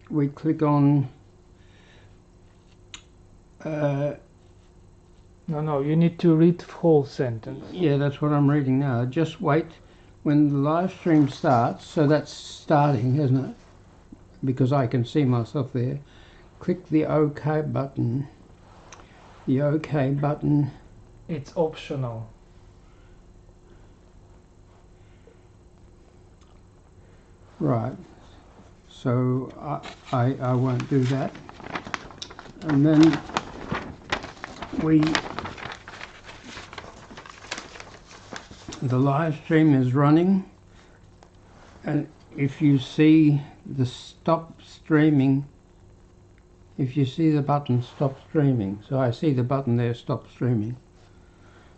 we click on No, you need to read whole sentence. yeah, that's what I'm reading now. Just wait when the live stream starts. So that's starting, isn't it? Because I can see myself there. Click the OK button. The OK button. It's optional. Right. So I won't do that. And then the live stream is running, and if you see the stop streaming, if you see the button stop streaming, so I see the button there, stop streaming,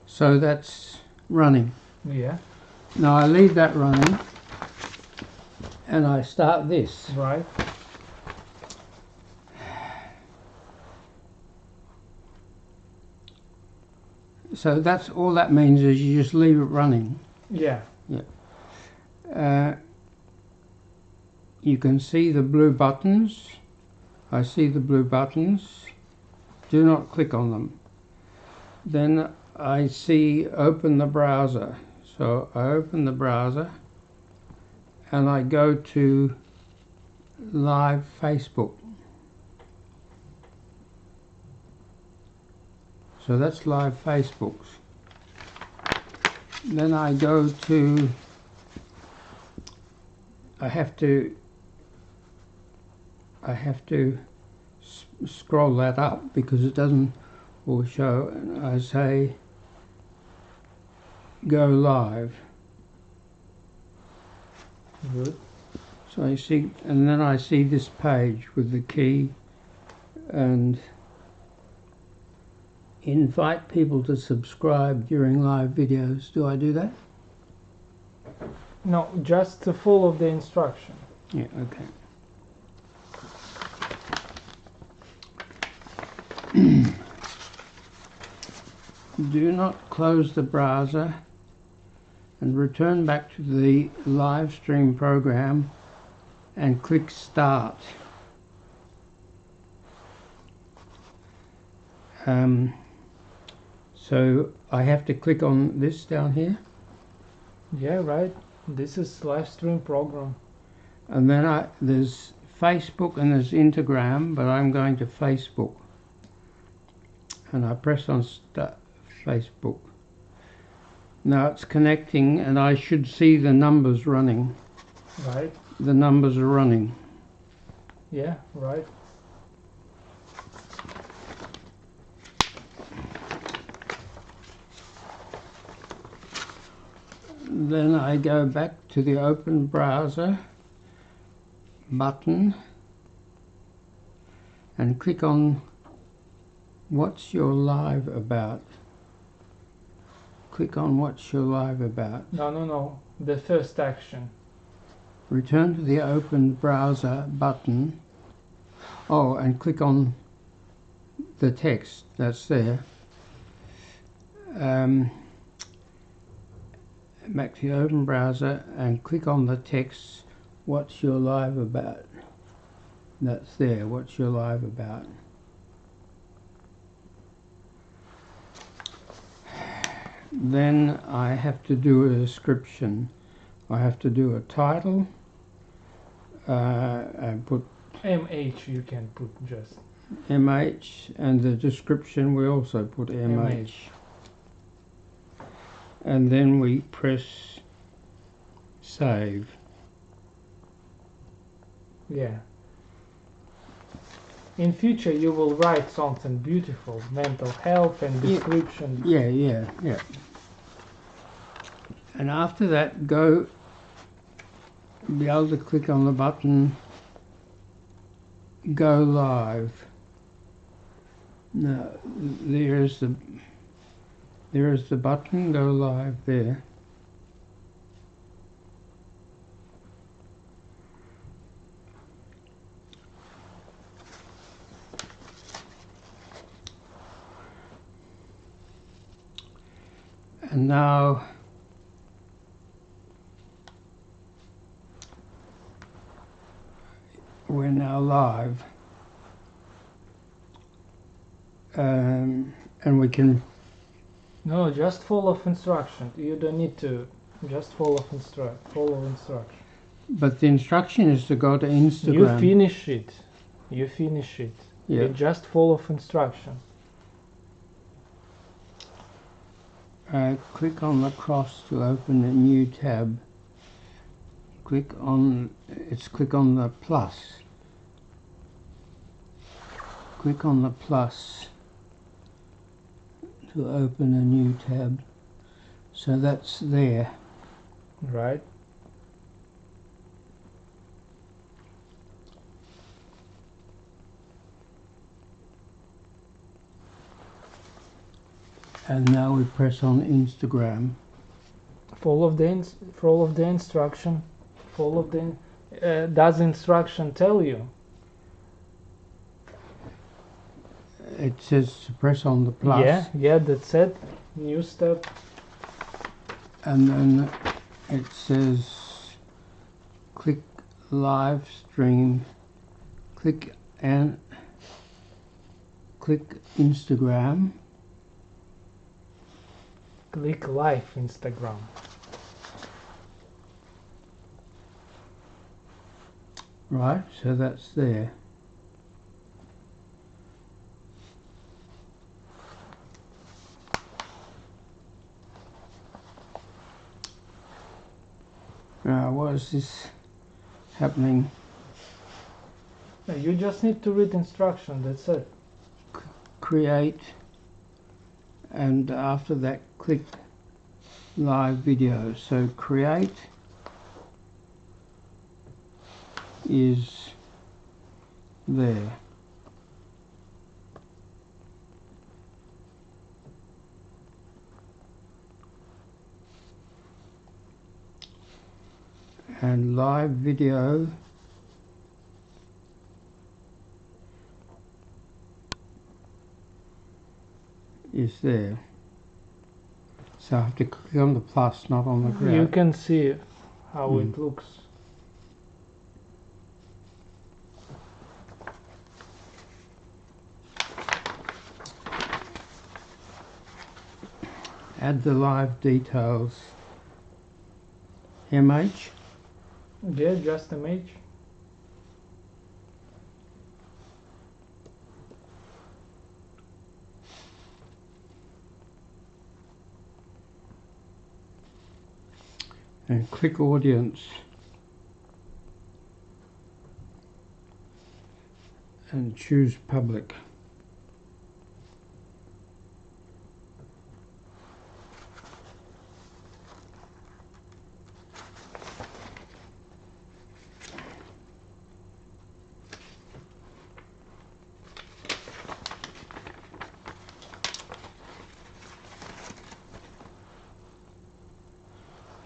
so that's running. Yeah. Now I leave that running and I start this. Right. So that's all that means, is you just leave it running. Yeah. You can see the blue buttons. I see the blue buttons. Do not click on them. Then I see open the browser. So I open the browser and I go to live Facebook. So that's live Facebooks. Then I go to, I have to scroll that up because it doesn't all show, and I say go live. Good. So I see, and then I see this page with the key and invite people to subscribe during live videos. Do I do that? No, just to follow the instruction. Yeah, okay. Do not close the browser and return back to the live stream program and click start. So I have to click on this down here, Yeah, right. This is live stream program. and then there's Facebook and there's Instagram, but I'm going to Facebook, and I press on start Facebook. Now it's connecting and I should see the numbers running. Right. The numbers are running. Yeah, right. Then I go back to the open browser button and click on what's your live about. Click on what's your live about. No. The first action. Return to the open browser button. Oh, and click on the text that's there. Back to the open browser and click on the text, what's your live about. That's there, what's your live about. Then I have to do a description. I have to do a title and put MH you can put just. MH, and the description we also put MH. And then we press save. Yeah. In future you will write something beautiful, mental health and description. Yeah. And after that, be able to click on the button go live. Now there is the button go live there. And now we're now live, and we can. No, just follow instruction. You don't need to. Just follow instruction. But the instruction is to go to Instagram. You finish it. You finish it. Yeah. You just follow instruction. Click on the cross to open a new tab. Click on the plus. Click on the plus to open a new tab. So that's there. Right. And now we press on Instagram. Follow the instruction. Follow the. Does the instruction tell you? It says to press on the plus. Yeah, that's it. New step. And then it says click live stream. Click Instagram. Click live Instagram. Right, so that's there. Now, what is this happening? You just need to read instruction. That's it. Create, and after that click live video. So create is there. And live video is there. So I have to click on the plus, not on the create. You can see how it looks. Add the live details. MH. Yeah, just image. And click audience. And choose public.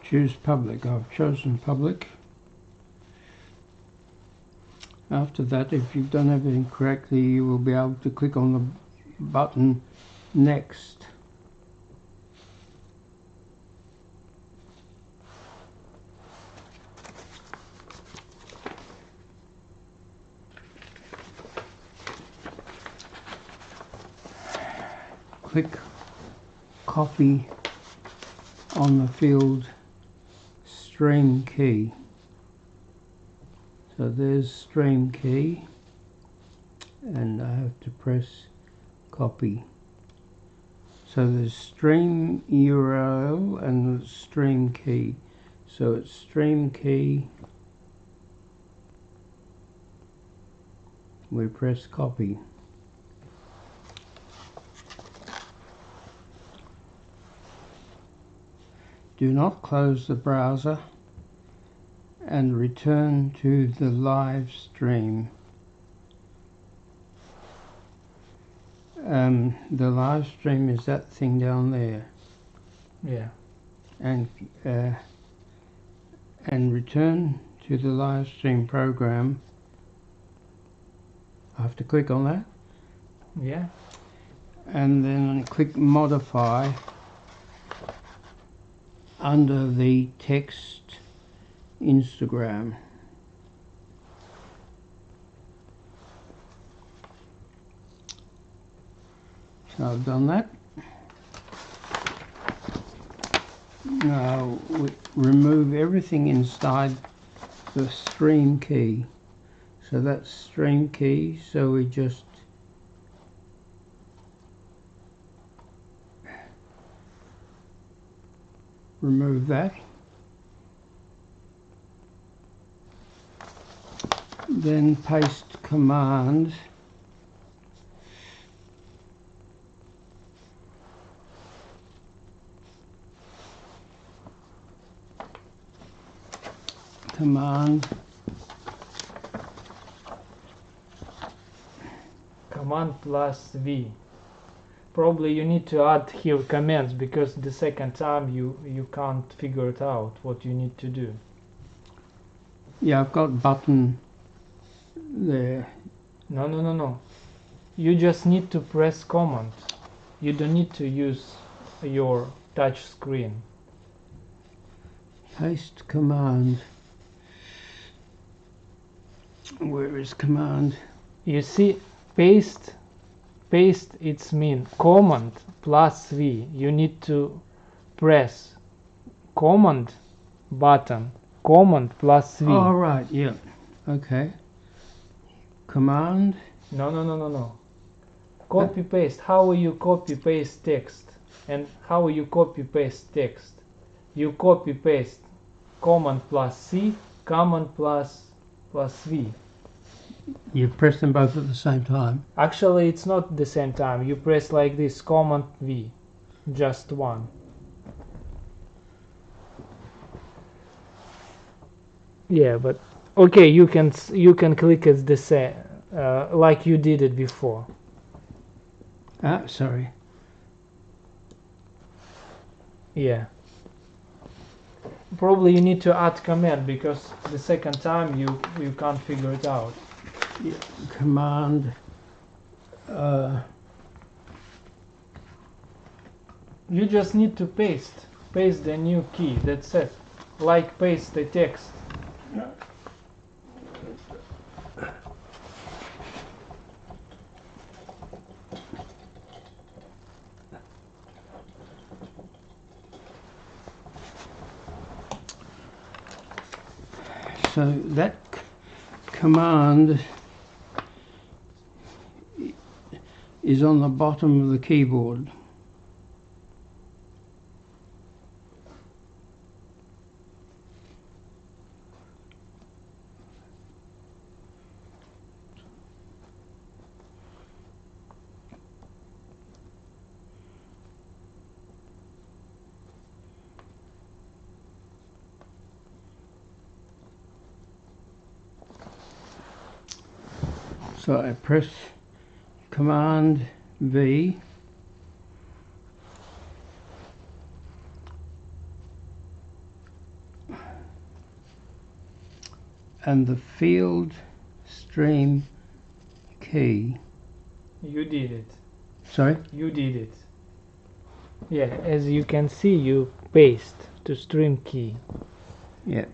Choose public. I've chosen public. After that, if you've done everything correctly, you will be able to click on the button next. Click copy on the field stream key. So there's stream key, and I have to press copy. So there's stream URL and stream key. So it's stream key. We press copy. Do not close the browser and return to the live stream. The live stream is that thing down there. Yeah. And return to the live stream program. I have to click on that. Yeah. And then click modify under the text Instagram. So I've done that. Now we remove everything inside the stream key. So that's stream key, so we just remove that. Then paste command command plus V. Probably you need to add here commands, because the second time you can't figure it out what you need to do. Yeah, I've got button there. No. You just need to press command. You don't need to use your touch screen. Paste command. Where is command? You see, paste it's mean command plus V. You need to press command button, command plus V. Oh, right, yeah. Okay. Command. No. Copy paste. How will you copy paste text? And how will you copy paste text? You copy paste command plus C, command plus V. You press them both at the same time. Actually, it's not the same time. You press like this, command V, just one. Yeah, but okay, you can click as the same, like you did it before. Ah, sorry. Yeah. Probably you need to add command, because the second time you can't figure it out. Yeah. Command. You just need to paste the new key. That's it. Like paste the text. So that command is on the bottom of the keyboard. So I press command V, and the field stream key. You did it. Sorry? You did it. Yeah, as you can see, you paste to stream key. Yeah.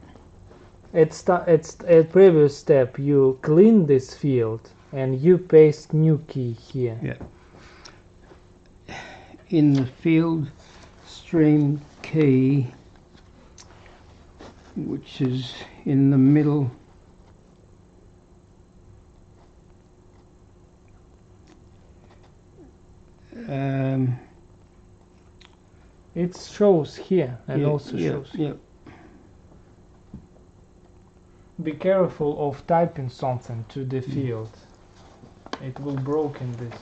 It's a previous step. You clean this field and you paste new key here. Yeah. In the field stream key, which is in the middle, it shows here and yeah, also shows. Yeah. Be careful of typing something to the field. It will broken this.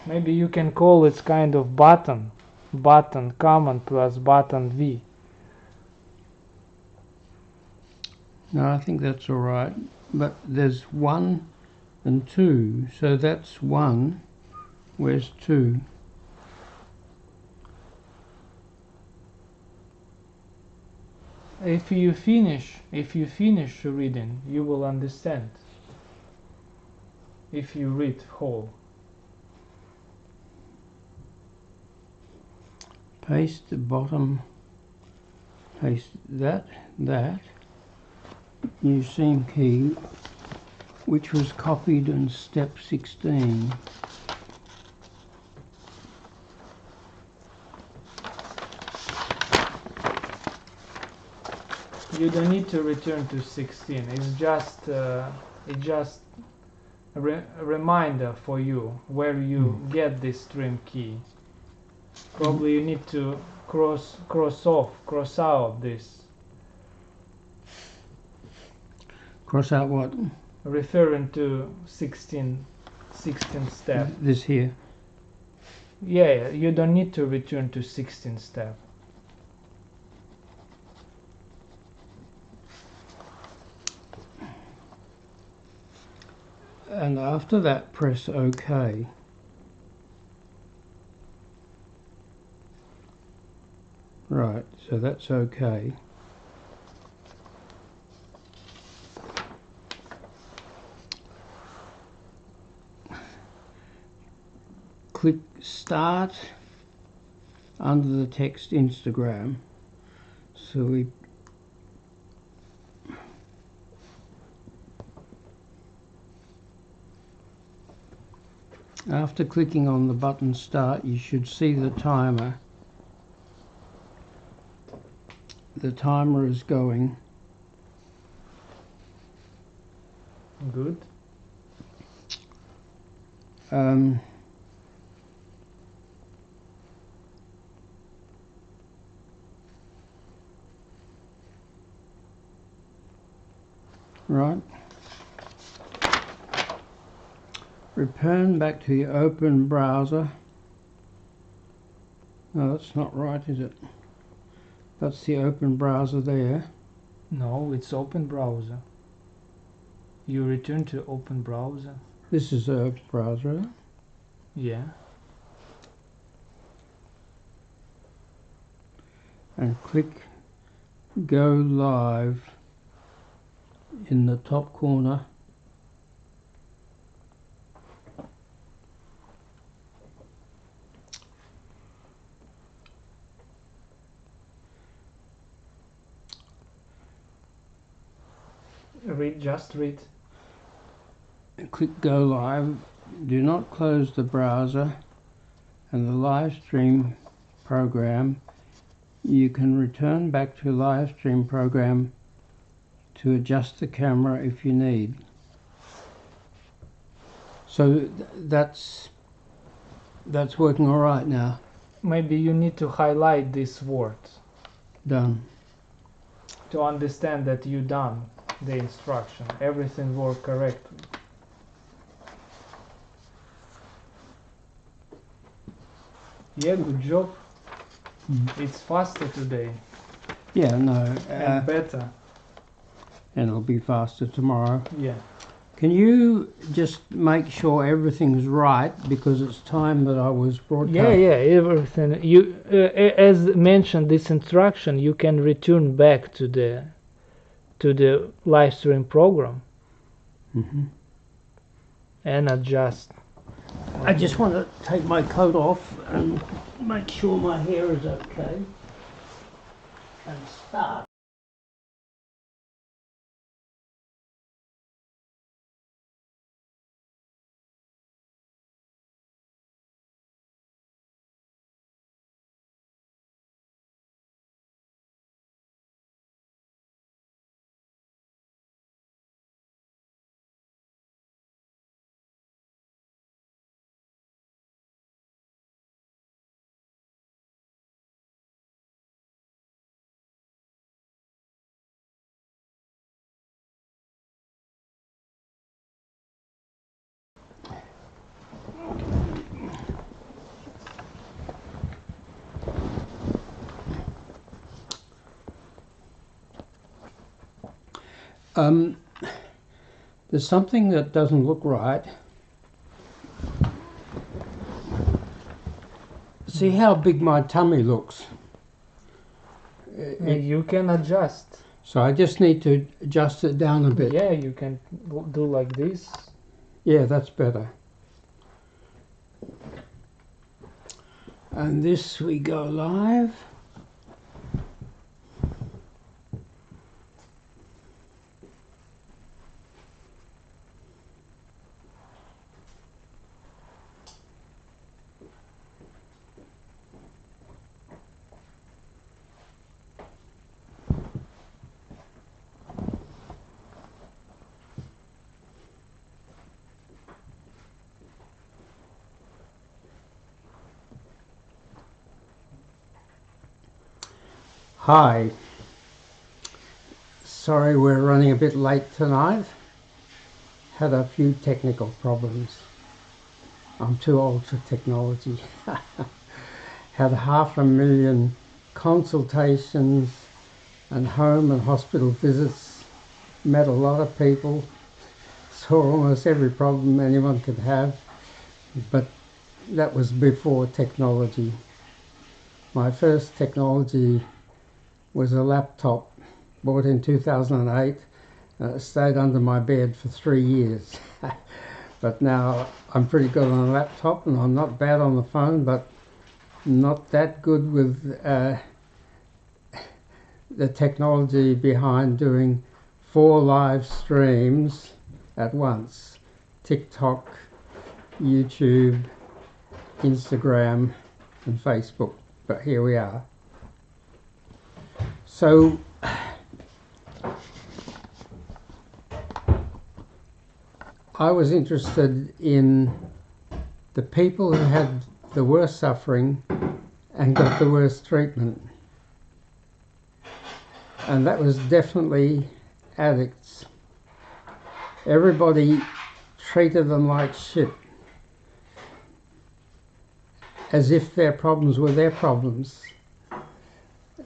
Maybe you can call it kind of button command plus button V. No, I think that's all right. But there's 1 and 2, so that's 1. Where's 2? If you finish reading, you will understand. If you read whole. Paste the bottom. Paste that. New stream key. which was copied in step 16. You don't need to return to 16. It's just a reminder for you where you get this stream key. Probably you need to cross out this. Cross out what? Referring to 16 step. This here. Yeah, you don't need to return to 16 step. And after that, press OK. Right, so that's OK. Click Start under the text Instagram. So we after clicking on the button Start, you should see the timer. The timer is going. Good. Right. Return back to your open browser. No, that's not right, is it? That's the open browser there. No, it's open browser. You return to open browser. This is a browser. Yeah. And click Go Live in the top corner. Just read. And click Go Live. Do not close the browser and the live stream program. You can return back to live stream program to adjust the camera if you need. So that's working all right now. Maybe you need to highlight this word Done. to understand that you done the instruction. Everything worked correctly. Yeah, good job. It's faster today Yeah, no. and better. And it'll be faster tomorrow. Yeah. Can you just make sure everything's right, because it's time that I was broadcasting? Yeah, everything. You, as mentioned, this instruction, you can return back to the live stream program and adjust. I just want to take my coat off and make sure my hair is okay. And start. There's something that doesn't look right. See how big my tummy looks? You can adjust. So I just need to adjust it down a bit. Yeah, you can do like this. Yeah, that's better. And this we go live. Hi. Sorry we're running a bit late tonight. Had a few technical problems. I'm too old for technology. Had 500,000 consultations and home and hospital visits. Met a lot of people. Saw almost every problem anyone could have. But that was before technology. My first technology was a laptop bought in 2008. Stayed under my bed for 3 years. But now I'm pretty good on a laptop, and I'm not bad on the phone, but not that good with the technology behind doing 4 live streams at once. TikTok, YouTube, Instagram and Facebook. But here we are. So I was interested in the people who had the worst suffering and got the worst treatment. And that was definitely addicts. Everybody treated them like shit, as if their problems were their problems,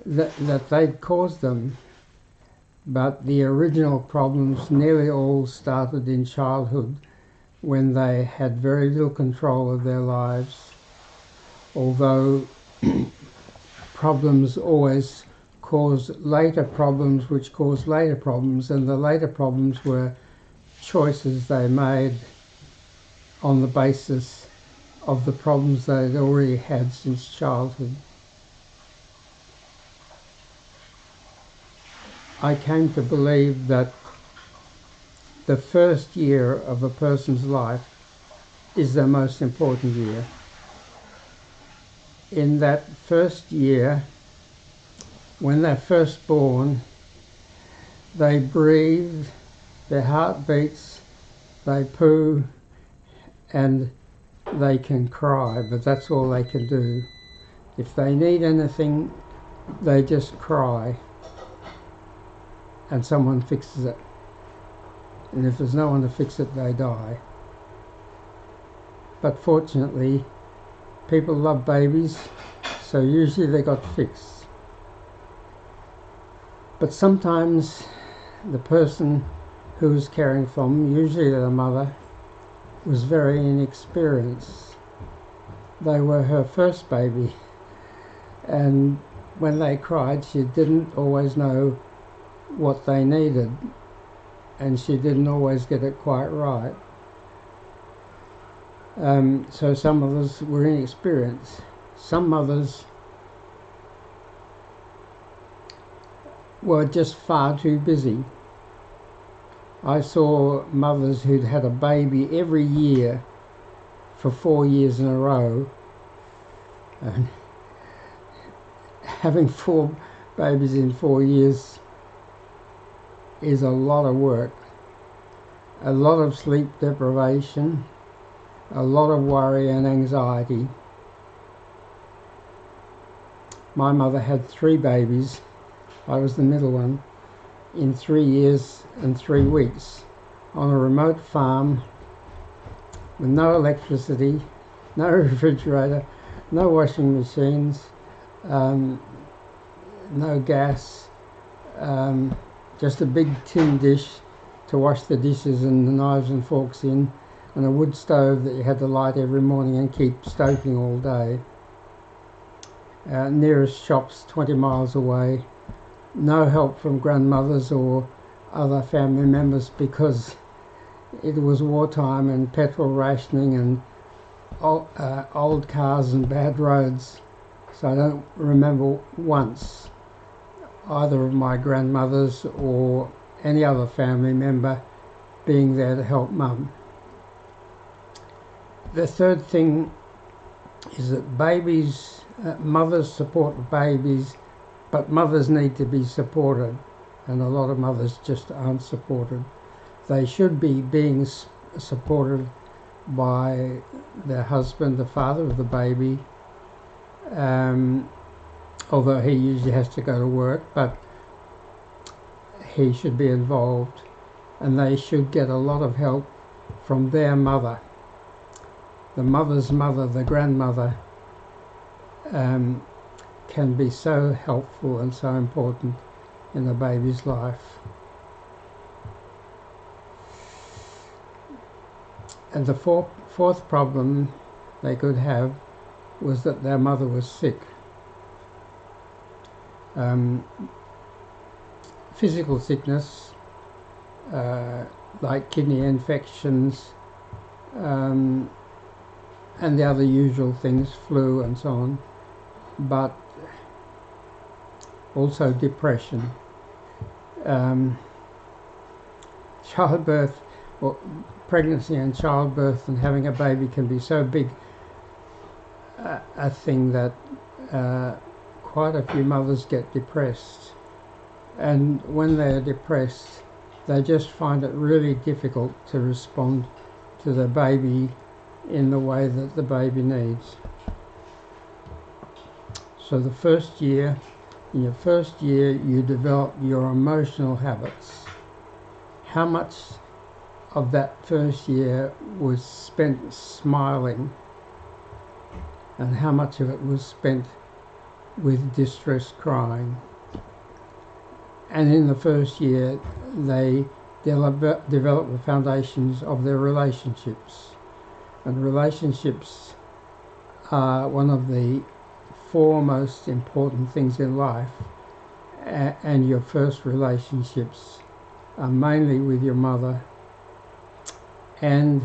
that they'd caused them. But the original problems nearly all started in childhood, when they had very little control of their lives, although problems always cause later problems which cause later problems, and the later problems were choices they made on the basis of the problems they'd already had since childhood. I came to believe that the first year of a person's life is the most important year. In that first year, when they're first born, they breathe, their heart beats, they poo, and they can cry, but that's all they can do. If they need anything, they just cry, and someone fixes it. And if there's no one to fix it, they die. But fortunately, people love babies, so usually they got fixed. But sometimes the person who was caring for them, usually the mother, was very inexperienced. They were her first baby, and when they cried, she didn't always know what they needed, and she didn't always get it quite right. So some mothers were inexperienced. Some mothers were just far too busy. I saw mothers who'd had a baby every year for 4 years in a row, and having 4 babies in 4 years is a lot of work, a lot of sleep deprivation, a lot of worry and anxiety. My mother had 3 babies, I was the middle one, in 3 years and 3 weeks on a remote farm with no electricity, no refrigerator, no washing machines, no gas, just a big tin dish to wash the dishes and the knives and forks in, and a wood stove that you had to light every morning and keep stoking all day. Nearest shops 20 miles away. No help from grandmothers or other family members because it was wartime and petrol rationing and old cars and bad roads. So I don't remember once either of my grandmothers or any other family member being there to help Mum. The third thing is that babies, mothers support babies, but mothers need to be supported, and a lot of mothers just aren't supported. They should be being supported by their husband, the father of the baby, although he usually has to go to work, but he should be involved, and they should get a lot of help from their mother. The mother's mother, the grandmother, can be so helpful and so important in a baby's life. And the fourth problem they could have was that their mother was sick. Physical sickness, like kidney infections, and the other usual things, flu and so on, but also depression. Childbirth, or pregnancy and childbirth and having a baby can be so big a thing that quite a few mothers get depressed. And when they're depressed, they just find it really difficult to respond to the baby in the way that the baby needs. So the first year, in your first year, you develop your emotional habits. How much of that first year was spent smiling, and how much of it was spent with distressed crying? And in the first year, they develop the foundations of their relationships. And relationships are one of the four most important things in life. And your first relationships are mainly with your mother and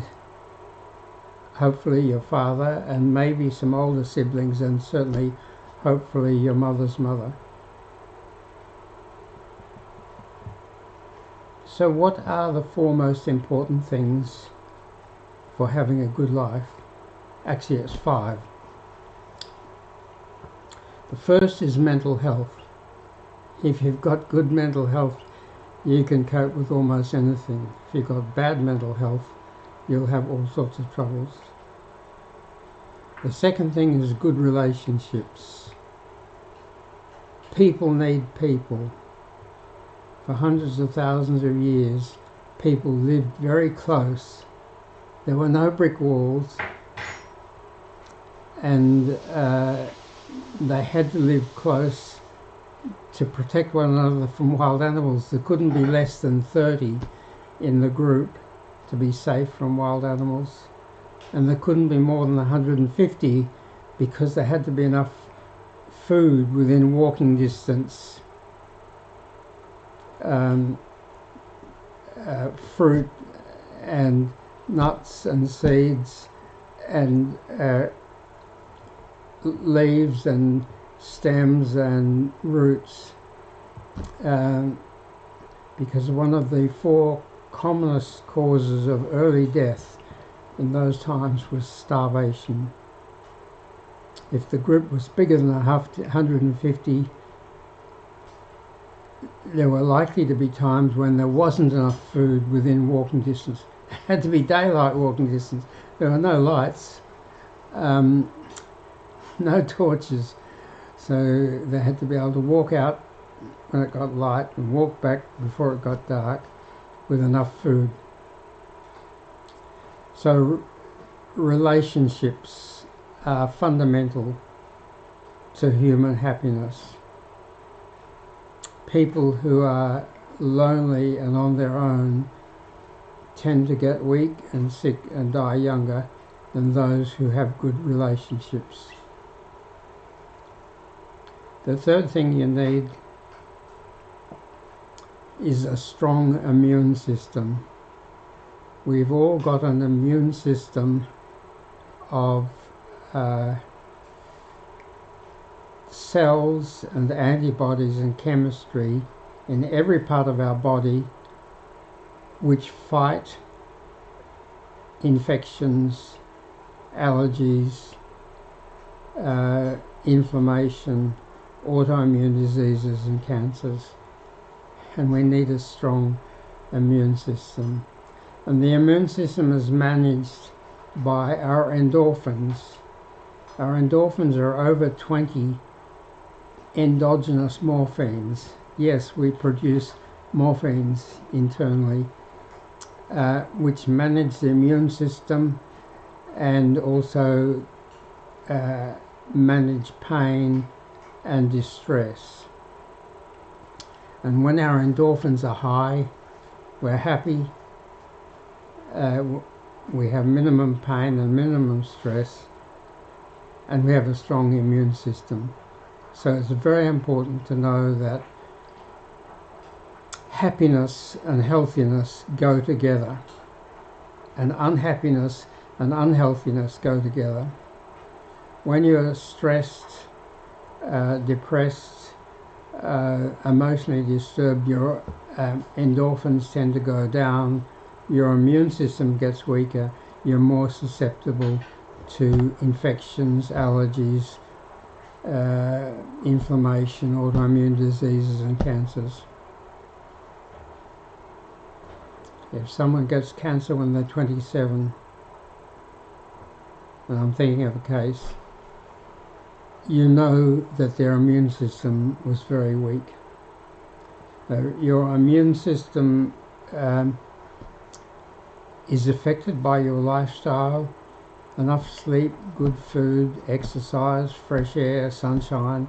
hopefully your father, and maybe some older siblings, and certainly hopefully your mother's mother. So what are the four most important things for having a good life? Actually, it's five. The first is mental health. If you've got good mental health, you can cope with almost anything. If you've got bad mental health, you'll have all sorts of troubles. The second thing is good relationships. People need people. For hundreds of thousands of years, people lived very close. There were no brick walls, and they had to live close to protect one another from wild animals. There couldn't be less than 30 in the group to be safe from wild animals, and there couldn't be more than 150 because there had to be enough food within walking distance. Fruit and nuts and seeds and leaves and stems and roots, because one of the four commonest causes of early death in those times was starvation. If the group was bigger than 150, there were likely to be times when there wasn't enough food within walking distance. It had to be daylight walking distance. There were no lights, no torches, so they had to be able to walk out when it got light and walk back before it got dark with enough food. So relationships are fundamental to human happiness. People who are lonely and on their own tend to get weak and sick and die younger than those who have good relationships. The third thing you need is a strong immune system. We've all got an immune system of cells and antibodies and chemistry in every part of our body which fight infections, allergies, inflammation, autoimmune diseases and cancers. And we need a strong immune system. And the immune system is managed by our endorphins. Our endorphins are over 20 endogenous morphines. Yes, we produce morphines internally, which manage the immune system and also manage pain and distress. And when our endorphins are high, we're happy, we have minimum pain and minimum stress, and we have a strong immune system. So it's very important to know that happiness and healthiness go together, and unhappiness and unhealthiness go together. When you're stressed, depressed, emotionally disturbed, your endorphins tend to go down, your immune system gets weaker, you're more susceptible to infections, allergies, inflammation, autoimmune diseases and cancers. If someone gets cancer when they're 27, and I'm thinking of a case, you know that their immune system was very weak. Your immune system is affected by your lifestyle, enough sleep, good food, exercise, fresh air, sunshine,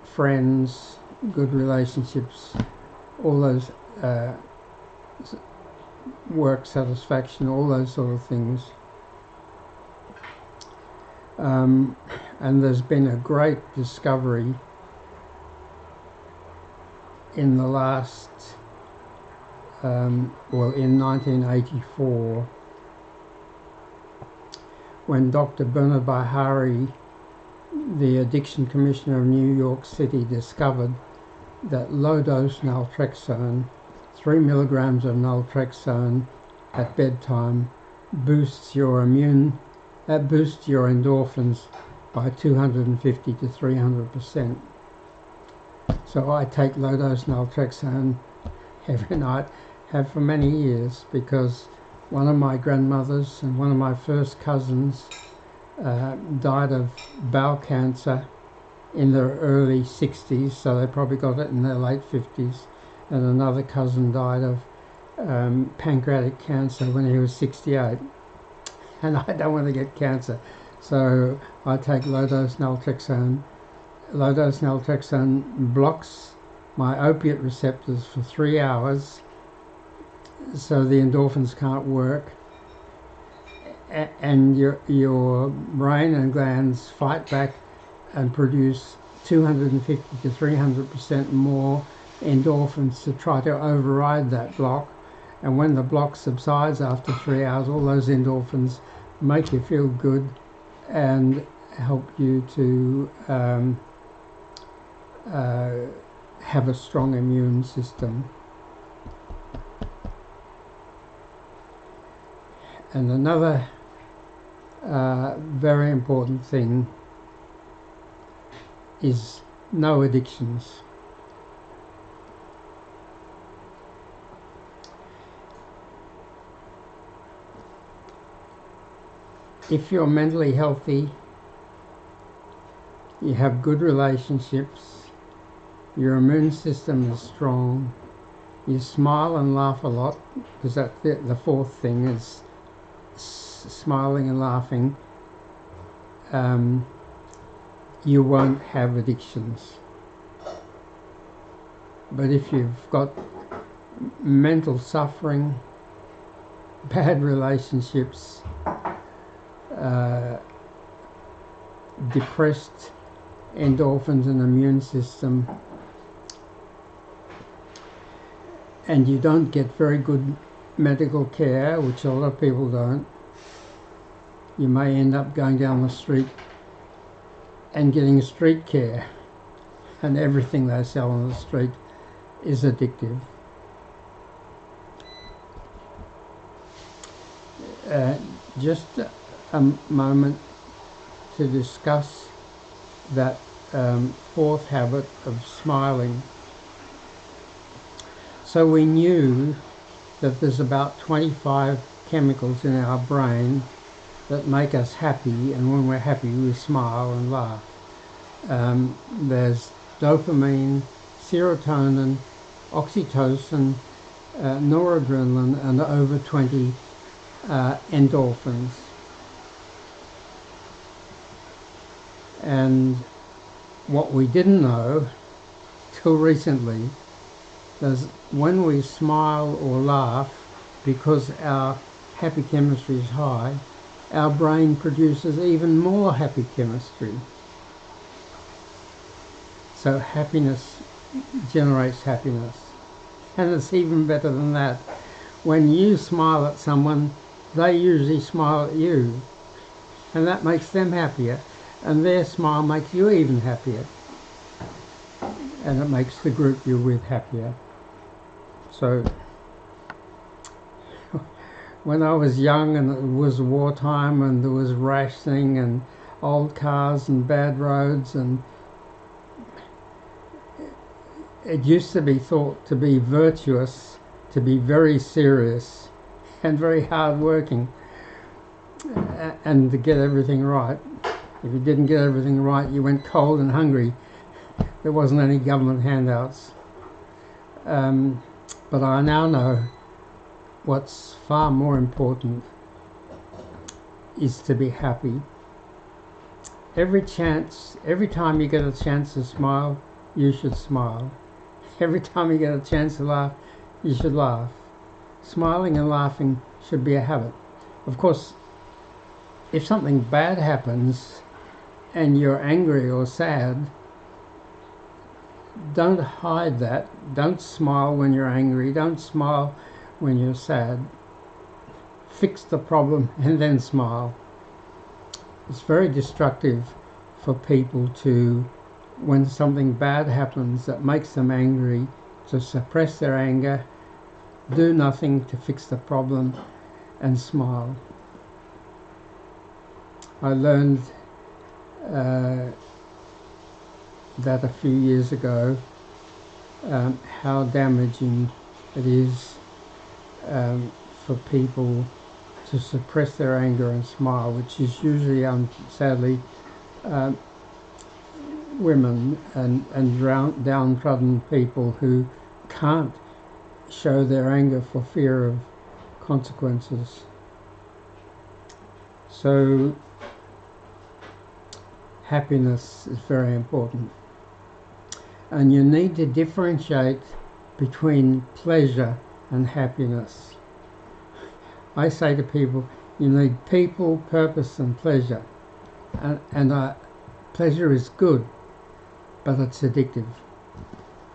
friends, good relationships, all those work satisfaction, all those sort of things. And there's been a great discovery in the last, in 1984, when Dr. Bernard Bihari, the Addiction Commissioner of New York City, discovered that low-dose naltrexone, 3 milligrams of naltrexone at bedtime, boosts your endorphins by 250 to 300%. So I take low-dose naltrexone every night, have for many years, because one of my grandmothers and one of my first cousins died of bowel cancer in their early 60s, so they probably got it in their late 50s, and another cousin died of pancreatic cancer when he was 68, and I don't want to get cancer, so I take low-dose naltrexone. Low-dose naltrexone blocks my opiate receptors for 3 hours, so the endorphins can't work, and your brain and glands fight back and produce 250 to 300% more endorphins to try to override that block. And when the block subsides after 3 hours, all those endorphins make you feel good and help you to have a strong immune system. And another very important thing is no addictions. If you're mentally healthy, you have good relationships, your immune system is strong, you smile and laugh a lot, because that's the fourth thing is smiling and laughing, you won't have addictions. But if you've got mental suffering, bad relationships, depressed endorphins and immune system, and you don't get very good medical care, which a lot of people don't, you may end up going down the street and getting street care, and everything they sell on the street is addictive. Just a moment to discuss that fourth habit of smiling. So we knew that there's about 25 chemicals in our brain that make us happy, and when we're happy we smile and laugh. There's dopamine, serotonin, oxytocin, noradrenaline, and over 20 endorphins. And what we didn't know till recently is when we smile or laugh, because our happy chemistry is high, our brain produces even more happy chemistry. So happiness generates happiness. And it's even better than that. When you smile at someone, they usually smile at you. And that makes them happier. And their smile makes you even happier. And it makes the group you're with happier. So when I was young and it was wartime and there was rationing and old cars and bad roads, and it used to be thought to be virtuous to be very serious and very hard working and to get everything right. If you didn't get everything right, you went cold and hungry. There wasn't any government handouts. But I now know what's far more important is to be happy. Every time you get a chance to smile, you should smile. Every time you get a chance to laugh, you should laugh. Smiling and laughing should be a habit. Of course, if something bad happens and you're angry or sad, don't hide that. Don't smile when you're angry. Don't smile when you're sad. Fix the problem and then smile. It's very destructive for people to, when something bad happens that makes them angry, to suppress their anger, do nothing to fix the problem, and smile. I learned that a few years ago, how damaging it is for people to suppress their anger and smile, which is usually, sadly, women and downtrodden people who can't show their anger for fear of consequences. So happiness is very important. And you need to differentiate between pleasure and happiness. I say to people, you need people, purpose and pleasure. And pleasure is good, but it's addictive.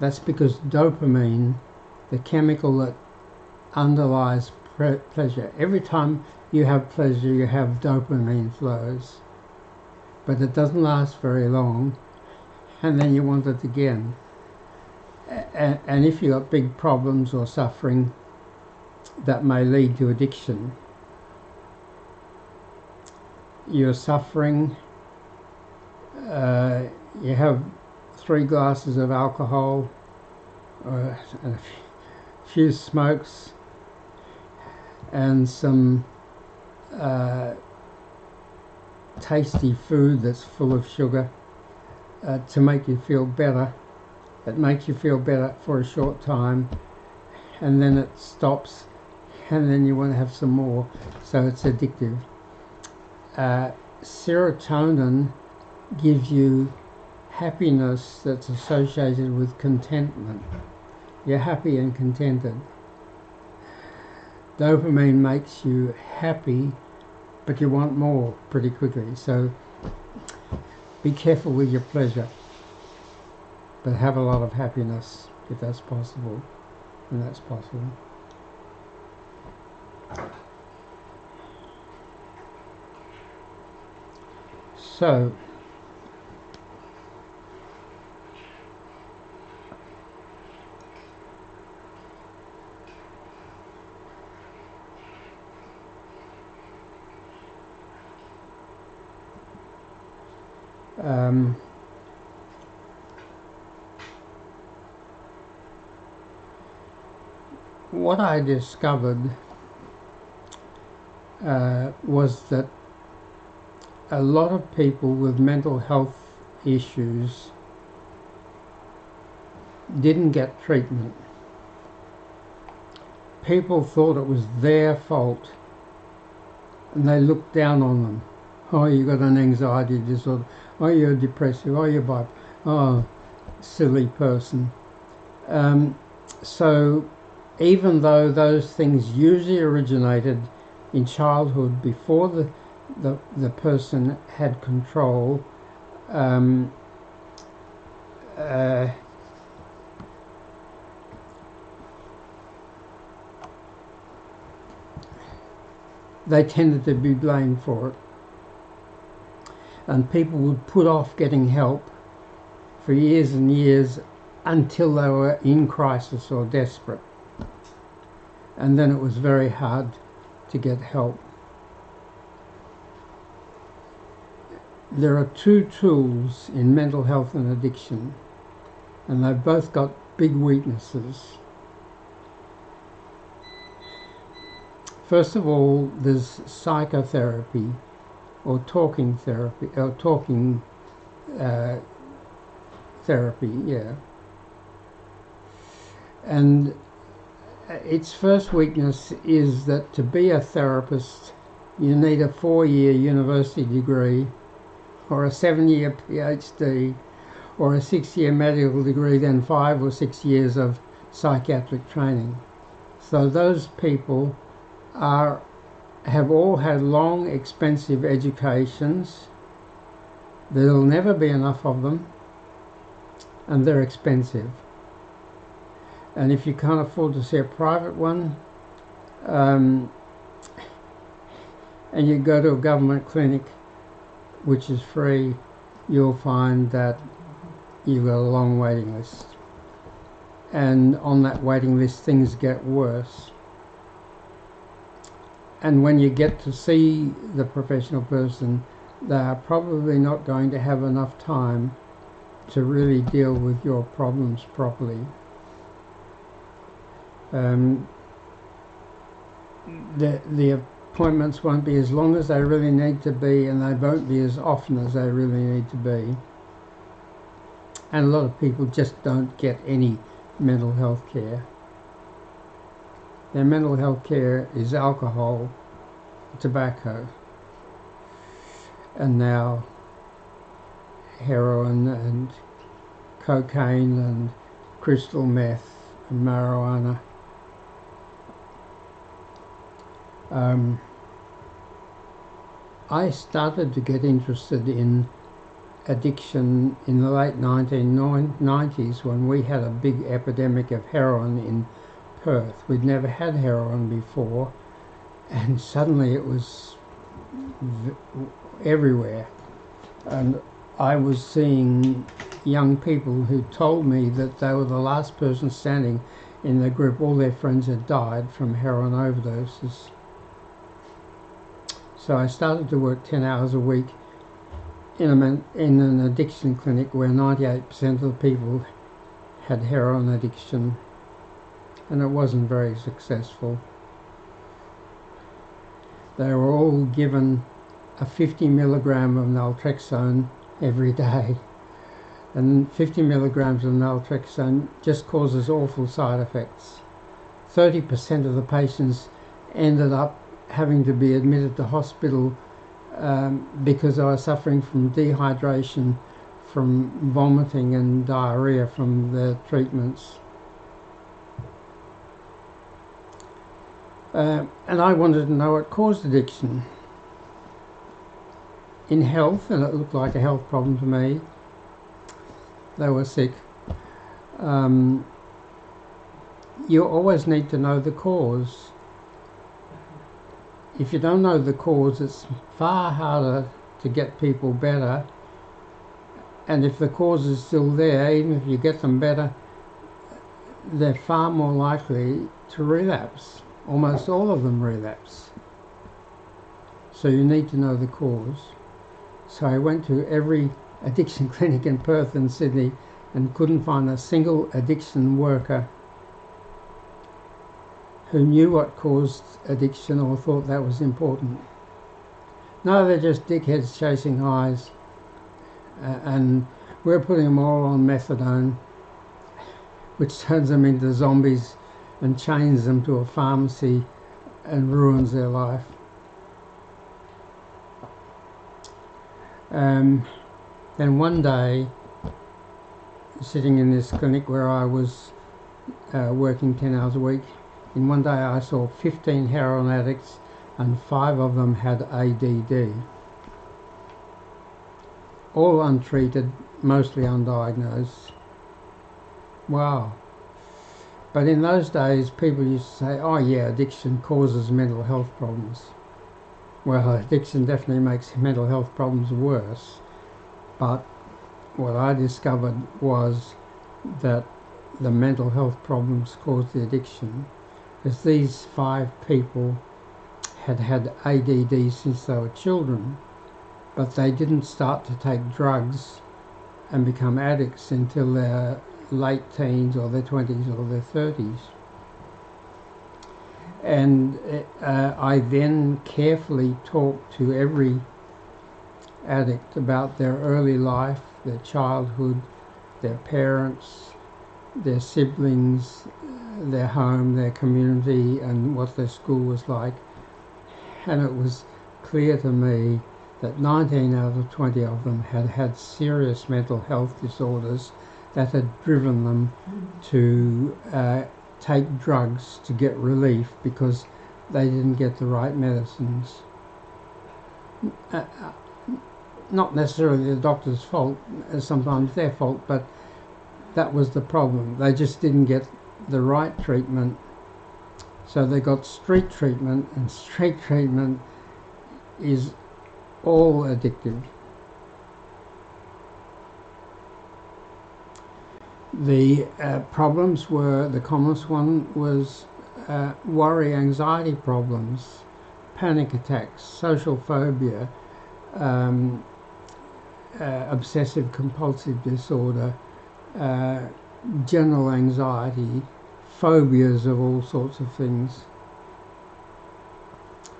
That's because dopamine, the chemical that underlies pleasure, every time you have pleasure, you have dopamine flows. But it doesn't last very long, and then you want it again. And if you've got big problems or suffering, that may lead to addiction. You're suffering, you have 3 glasses of alcohol, and a few smokes, and some tasty food that's full of sugar to make you feel better. It makes you feel better for a short time, and then it stops, and then you want to have some more, so it's addictive. Serotonin gives you happiness that's associated with contentment. You're happy and contented. Dopamine makes you happy, but you want more pretty quickly. So be careful with your pleasure, but have a lot of happiness if that's possible, and that's possible. So what I discovered was that a lot of people with mental health issues didn't get treatment. People thought it was their fault and they looked down on them. Oh, you got an anxiety disorder. Oh, you're depressive. Oh, you're bipolar. Oh, silly person. So even though those things usually originated in childhood before the person had control, they tended to be blamed for it. And people would put off getting help for years and years until they were in crisis or desperate. And then it was very hard to get help. There are two tools in mental health and addiction, and they've both got big weaknesses. First of all, there's psychotherapy, or talking therapy, or talking therapy, yeah. And its first weakness is that to be a therapist, you need a 4-year university degree, or a 7-year PhD, or a 6-year medical degree, then 5 or 6 years of psychiatric training. So those people have all had long, expensive educations. There'll never be enough of them, and they're expensive. And if you can't afford to see a private one, and you go to a government clinic which is free, you'll find that you've got a long waiting list. And on that waiting list, things get worse. And when you get to see the professional person, they are probably not going to have enough time to really deal with your problems properly. The appointments won't be as long as they really need to be, and they won't be as often as they really need to be. And a lot of people just don't get any mental health care. Their mental health care is alcohol, tobacco, and now heroin and cocaine and crystal meth and marijuana. I started to get interested in addiction in the late 1990s when we had a big epidemic of heroin in Perth. We'd never had heroin before, and suddenly it was everywhere. And I was seeing young people who told me that they were the last person standing in the group. All their friends had died from heroin overdoses. So I started to work 10 hours a week in an addiction clinic where 98% of the people had heroin addiction, and it wasn't very successful. They were all given a 50 milligram of naltrexone every day, and 50 milligrams of naltrexone just causes awful side effects. 30% of the patients ended up having to be admitted to hospital because they were suffering from dehydration, from vomiting and diarrhea from the treatments. And I wanted to know what caused addiction. In health, and it looked like a health problem to me, they were sick. You always need to know the cause. If you don't know the cause, it's far harder to get people better. And if the cause is still there, even if you get them better, they're far more likely to relapse. Almost all of them relapse. So you need to know the cause. So I went to every addiction clinic in Perth and Sydney and couldn't find a single addiction worker who knew what caused addiction or thought that was important. No, they're just dickheads chasing highs. and we're putting them all on methadone, which turns them into zombies and chains them to a pharmacy and ruins their life. Then one day, sitting in this clinic where I was working 10 hours a week, in one day I saw 15 heroin addicts and 5 of them had ADD. All untreated, mostly undiagnosed. Wow. But in those days people used to say, oh yeah, addiction causes mental health problems. Well, addiction definitely makes mental health problems worse, but what I discovered was that the mental health problems caused the addiction, because these 5 people had had ADD since they were children, but they didn't start to take drugs and become addicts until their late teens or their 20s or their 30s. And I then carefully talked to every addict about their early life, their childhood, their parents, their siblings, their home, their community, and what their school was like. And it was clear to me that 19 out of 20 of them had had serious mental health disorders that had driven them to take drugs to get relief because they didn't get the right medicines. Not necessarily the doctor's fault, sometimes their fault, but that was the problem. They just didn't get the right treatment, so they got street treatment, and street treatment is all addictive. The problems were, the commonest one was worry, anxiety problems, panic attacks, social phobia, obsessive compulsive disorder, general anxiety, phobias of all sorts of things,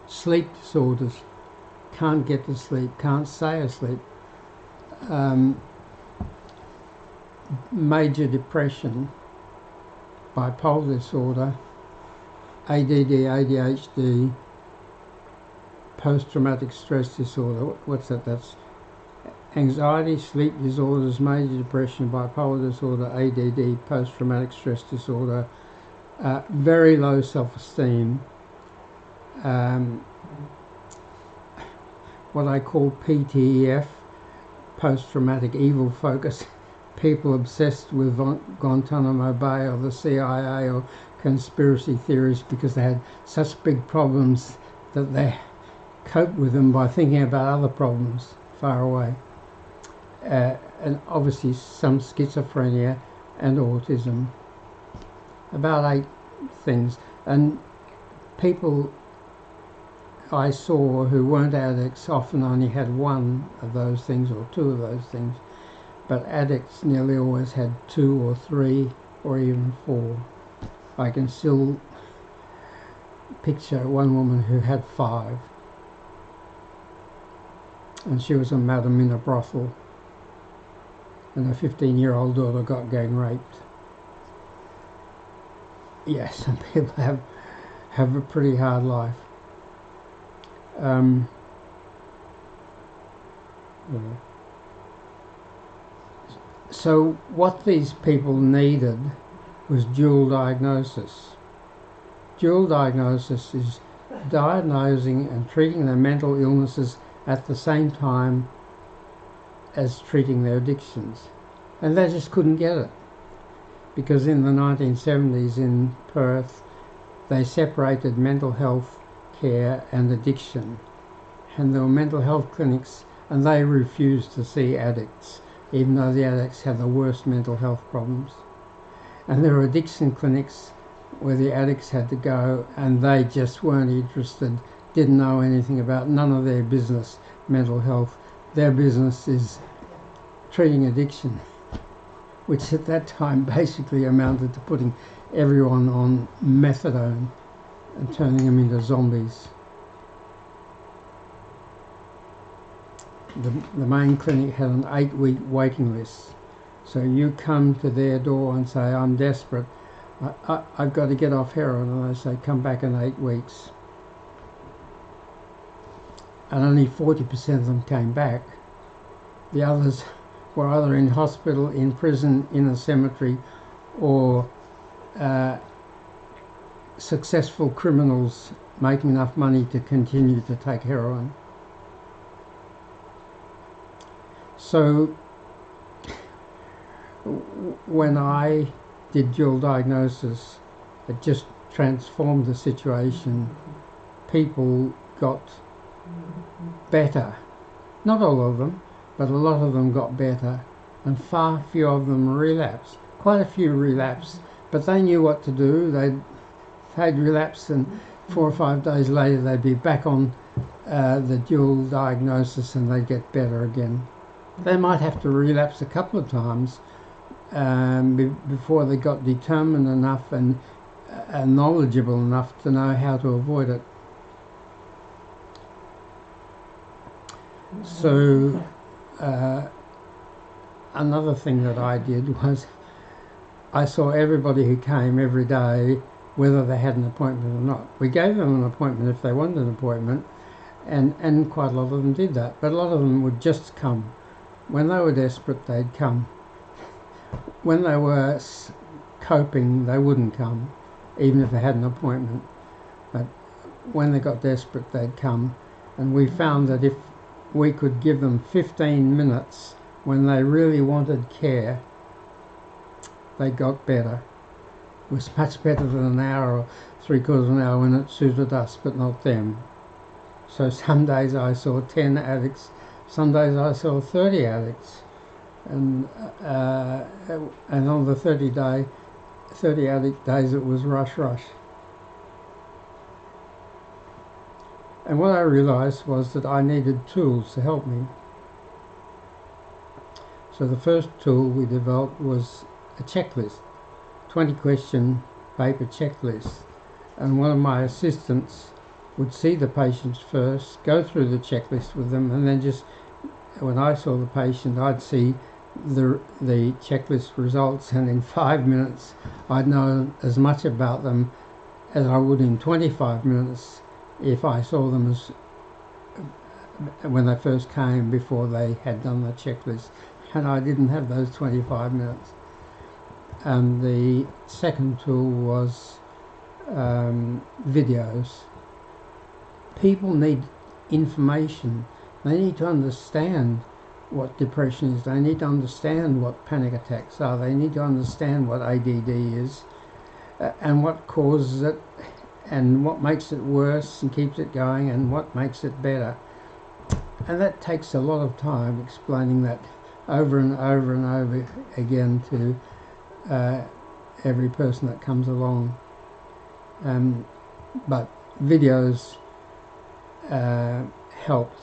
sleep disorders, can't get to sleep, can't stay asleep, major depression, bipolar disorder, ADD, ADHD, post-traumatic stress disorder. What's that? That's anxiety, sleep disorders, major depression, bipolar disorder, ADD, post-traumatic stress disorder, very low self-esteem, what I call PTEF, post-traumatic evil focus, people obsessed with Guantanamo Bay or the CIA or conspiracy theories because they had such big problems that they cope with them by thinking about other problems far away. And obviously some schizophrenia and autism. About 8 things. And people I saw who weren't addicts often only had 1 of those things or 2 of those things, but addicts nearly always had 2 or 3 or even 4. I can still picture one woman who had 5, and she was a madam in a brothel, and her 15-year-old daughter got gang raped. Yes, some people have a pretty hard life. Yeah. So what these people needed was dual diagnosis. Dual diagnosis is diagnosing and treating their mental illnesses at the same time as treating their addictions. And they just couldn't get it. Because in the 1970s in Perth, they separated mental health care and addiction. And there were mental health clinics, and they refused to see addicts, even though the addicts had the worst mental health problems. And there were addiction clinics where the addicts had to go, and they just weren't interested, didn't know anything about, none of their business, mental health. Their business is treating addiction, which at that time basically amounted to putting everyone on methadone and turning them into zombies. the main clinic had an 8-week waiting list. So you come to their door and say, I'm desperate, I've got to get off heroin, and they say, come back in 8 weeks. And only 40% of them came back. The others were either in hospital, in prison, in a cemetery, or successful criminals making enough money to continue to take heroin. So when I did dual diagnosis, it just transformed the situation. People got better. Not all of them, but a lot of them got better, and far few of them relapsed. Quite a few relapsed, but they knew what to do. They'd relapse, and 4 or 5 days later they'd be back on the dual diagnosis, and they'd get better again. They might have to relapse a couple of times before they got determined enough and knowledgeable enough to know how to avoid it. So another thing that I did was I saw everybody who came every day, whether they had an appointment or not. We gave them an appointment if they wanted an appointment, and quite a lot of them did that, but a lot of them would just come. When they were desperate, they'd come. When they were coping, they wouldn't come, even if they had an appointment. But when they got desperate, they'd come. And we found that if we could give them 15 minutes when they really wanted care, they got better. It was much better than an hour or 3/4 of an hour when it suited us, but not them. So some days I saw 10 addicts, some days I saw 30 addicts, and on the 30 addict days it was rush. And what I realized was that I needed tools to help me. So the first tool we developed was a checklist, 20-question paper checklist. And one of my assistants would see the patients first, go through the checklist with them, and then just, when I saw the patient, I'd see the checklist results, and in 5 minutes I'd know as much about them as I would in 25 minutes if I saw them as when they first came, before they had done the checklist, and I didn't have those 25 minutes. And the second tool was videos. People need information. They need to understand what depression is. They need to understand what panic attacks are. They need to understand what ADD is, and what causes it, and what makes it worse and keeps it going, and what makes it better. And that takes a lot of time, explaining that over and over and over again to every person that comes along. But videos helped.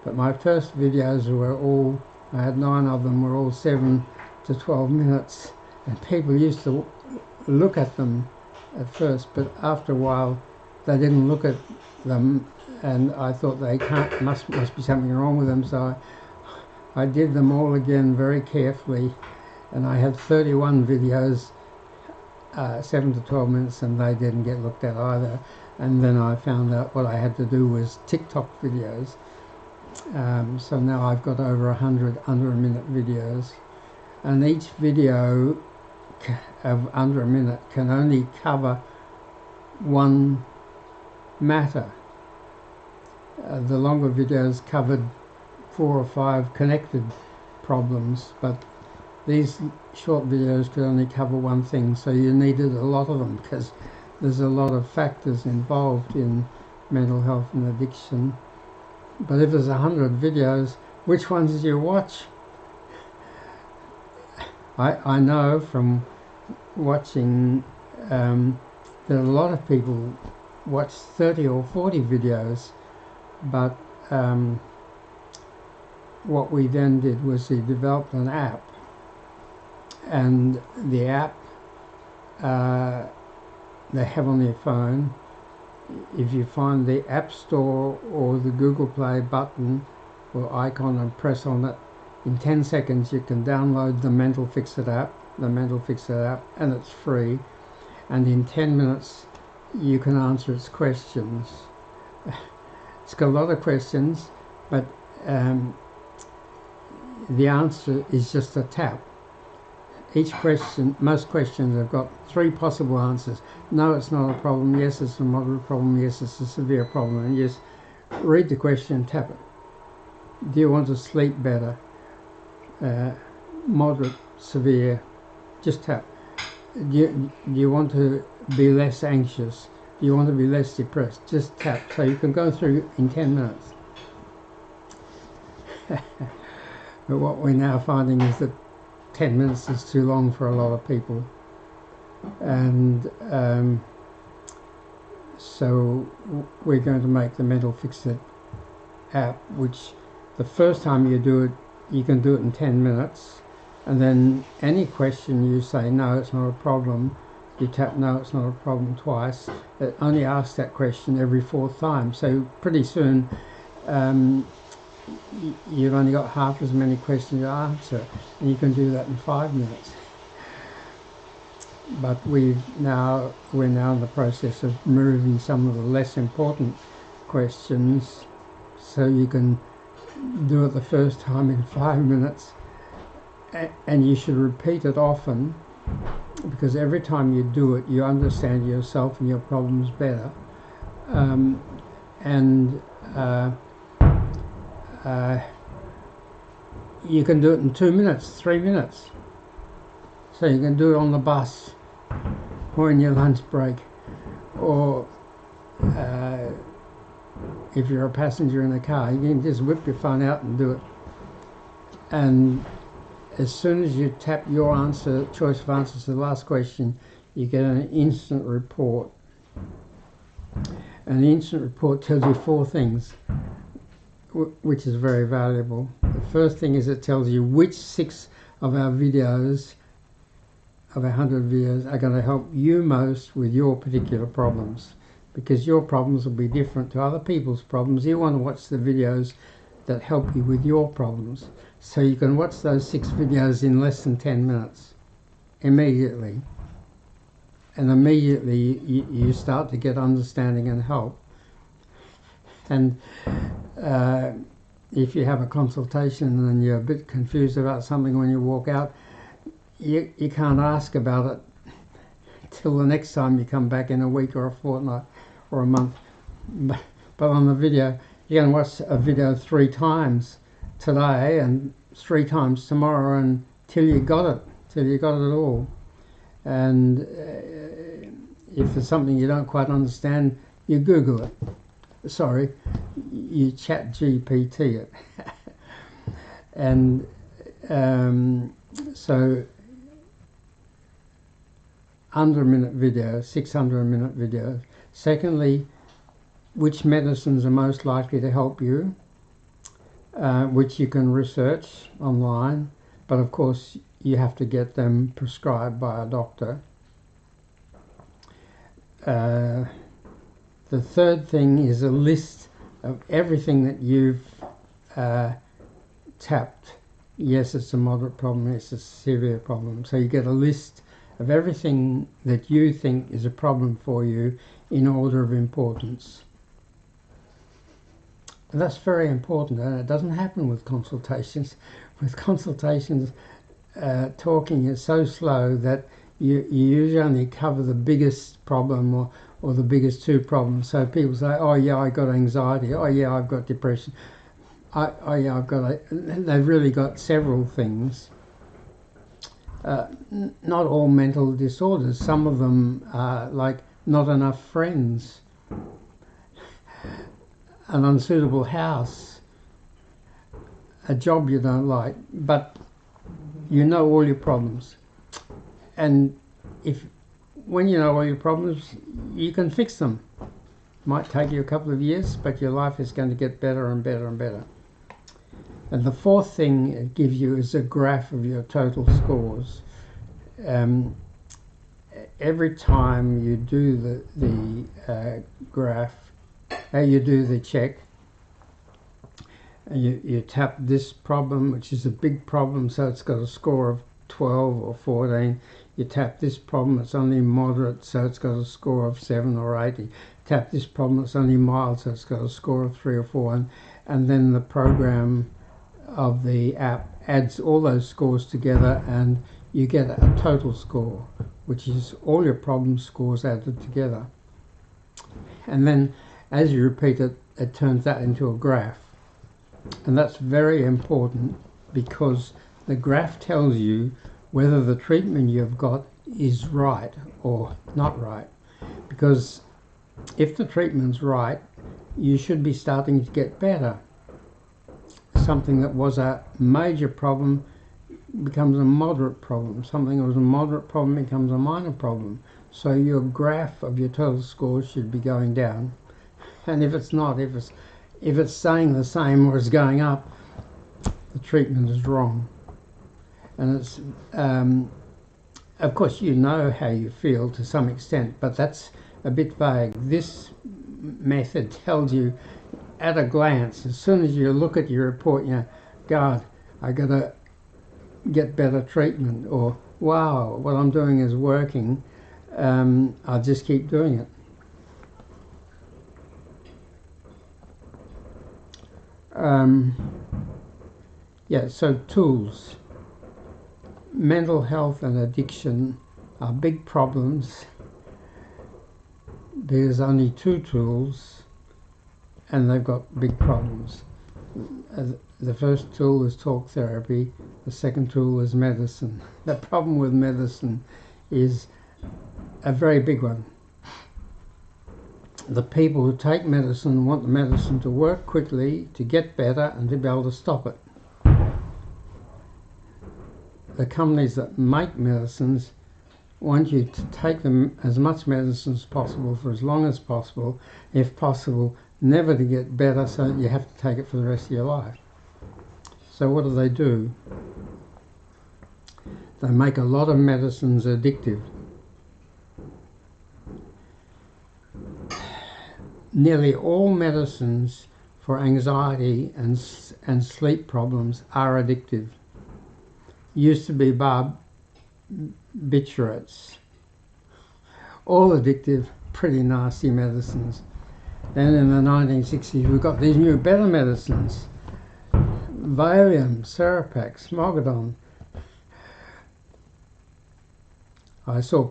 But my first videos were all, I had 9 of them, were all 7 to 12 minutes, and people used to look at them at first, but after a while they didn't look at them, and I thought they must be something wrong with them, so I did them all again very carefully, and I had 31 videos, 7 to 12 minutes, and they didn't get looked at either. And then I found out what I had to do was TikTok videos. So now I've got over 100 under-a-minute videos, and each video of under a minute can only cover one matter. The longer videos covered 4 or 5 connected problems, but these short videos could only cover one thing, so you needed a lot of them, because there's a lot of factors involved in mental health and addiction. But if there's 100 videos, which ones do you watch? I know from watching that a lot of people watch 30 or 40 videos, but what we then did was we developed an app, and the app they have on their phone. If you find the App Store or the Google Play button, or icon and press on it. In 10 seconds you can download the Mental Fix It app, and it's free. And in 10 minutes you can answer its questions. It's got a lot of questions, but the answer is just a tap. Each question, most questions have got 3 possible answers. No, it's not a problem. Yes, it's a moderate problem. Yes, it's a severe problem. And just read the question, tap it. Do you want to sleep better? Moderate, severe, just tap. Do you want to be less anxious? Do you want to be less depressed? Just tap. So you can go through in 10 minutes. But what we're now finding is that 10 minutes is too long for a lot of people. And so we're going to make the Mental Fix It app, which the first time you do it, you can do it in 10 minutes. And then any question you say, no, it's not a problem, you tap no, it's not a problem twice. It only asks that question every 4th time. So pretty soon you've only got half as many questions to answer, and you can do that in 5 minutes. But we're now in the process of removing some of the less important questions, so you can do it the first time in 5 minutes, and you should repeat it often, because every time you do it you understand yourself and your problems better. You can do it in 2 minutes, 3 minutes. So you can do it on the bus, or in your lunch break, or if you're a passenger in a car, you can just whip your phone out and do it. And as soon as you tap your answer, choice of answers to the last question, you get an instant report. And the instant report tells you 4 things, which is very valuable. The first thing is it tells you which 6 of our videos, of our 100 videos, are going to help you most with your particular problems, because your problems will be different to other people's problems. You want to watch the videos that help you with your problems. So you can watch those 6 videos in less than 10 minutes, immediately. And immediately you start to get understanding and help. And if you have a consultation and you're a bit confused about something when you walk out, you can't ask about it till the next time you come back in a week or a fortnight or a month. But on the video, you can watch a video 3 times today and 3 times tomorrow, and till you got it all. And if there's something you don't quite understand, you Google it. Sorry, you chat GPT it. And so under a minute video, 600 minute video. Secondly, which medicines are most likely to help you, which you can research online, but of course you have to get them prescribed by a doctor. The third thing is a list of everything that you've tapped. Yes, it's a moderate problem, yes, it's a severe problem. So you get a list of everything that you think is a problem for you in order of importance. And that's very important, and it doesn't happen with consultations. With consultations, talking is so slow that you usually only cover the biggest problem or the biggest 2 problems. So people say, oh yeah, I got anxiety, oh yeah, I've got depression, oh yeah, they've really got several things. Not all mental disorders. Some of them are like not enough friends, an unsuitable house, a job you don't like, but you know all your problems. And when you know all your problems, you can fix them. Might take you a couple of years, but your life is going to get better and better and better. And the 4th thing it gives you is a graph of your total scores. Every time you do the graph, you do the check, and you tap this problem, which is a big problem, so it's got a score of 12 or 14. You tap this problem, it's only moderate, so it's got a score of 7 or 8. You tap this problem, it's only mild, so it's got a score of 3 or 4. And then the program of the app adds all those scores together, and you get a total score, which is all your problem scores added together. And then as you repeat it, it turns that into a graph. And that's very important, because the graph tells you whether the treatment you've got is right or not right. Because if the treatment's right, you should be starting to get better. Something that was a major problem becomes a moderate problem. Something that was a moderate problem becomes a minor problem. So your graph of your total scores should be going down. And if it's not, if it's staying the same or it's going up, the treatment is wrong. And it's, of course, you know how you feel to some extent, but that's a bit vague. This method tells you at a glance, as soon as you look at your report, you know, God, I got to get better treatment, or wow, what I'm doing is working. I'll just keep doing it. Yeah, so tools. Mental health and addiction are big problems. There's only 2 tools, and they've got big problems. The first tool is talk therapy. The second tool is medicine. The problem with medicine is a very big one. The people who take medicine want the medicine to work quickly, to get better, and to be able to stop it. The companies that make medicines want you to take them as much medicine as possible for as long as possible, if possible, never to get better, so that you have to take it for the rest of your life. So what do? They make a lot of medicines addictive. Nearly all medicines for anxiety and sleep problems are addictive. Used to be barbiturates. All addictive, pretty nasty medicines. Then in the 1960s we got these new better medicines. Valium, Seropax, Mogadon. I saw a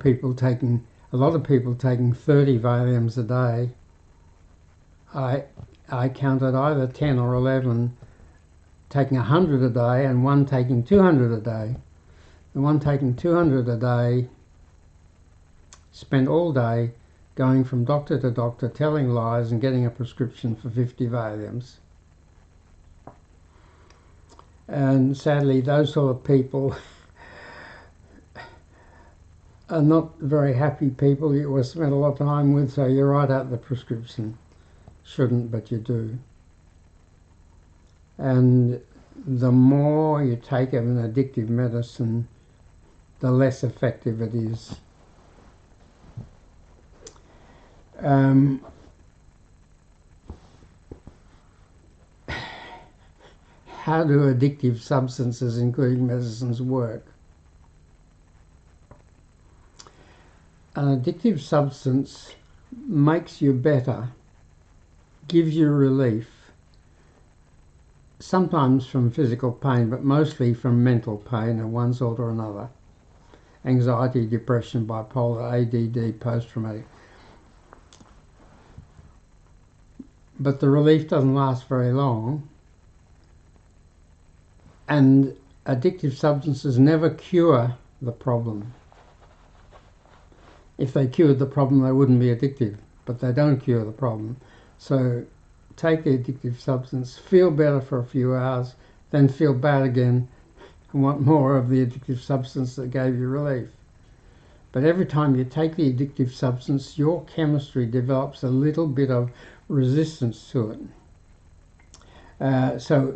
lot of people taking 30 Valiums a day. I counted either 10 or 11 taking 100 a day and one taking 200 a day. The one taking 200 a day spent all day going from doctor to doctor, telling lies and getting a prescription for 50 Valiums. And sadly, those sort of people are not very happy people you will spend a lot of time with, so you write out the prescription. Shouldn't, but you do. And the more you take of an addictive medicine, the less effective it is. How do addictive substances, including medicines, work? An addictive substance makes you better, gives you relief, sometimes from physical pain, but mostly from mental pain of one sort or another. Anxiety, depression, bipolar, ADD, post-traumatic. But the relief doesn't last very long, and addictive substances never cure the problem. If they cured the problem, they wouldn't be addictive, but they don't cure the problem. So take the addictive substance, feel better for a few hours, then feel bad again and want more of the addictive substance that gave you relief. But every time you take the addictive substance, your chemistry develops a little bit of resistance to it. So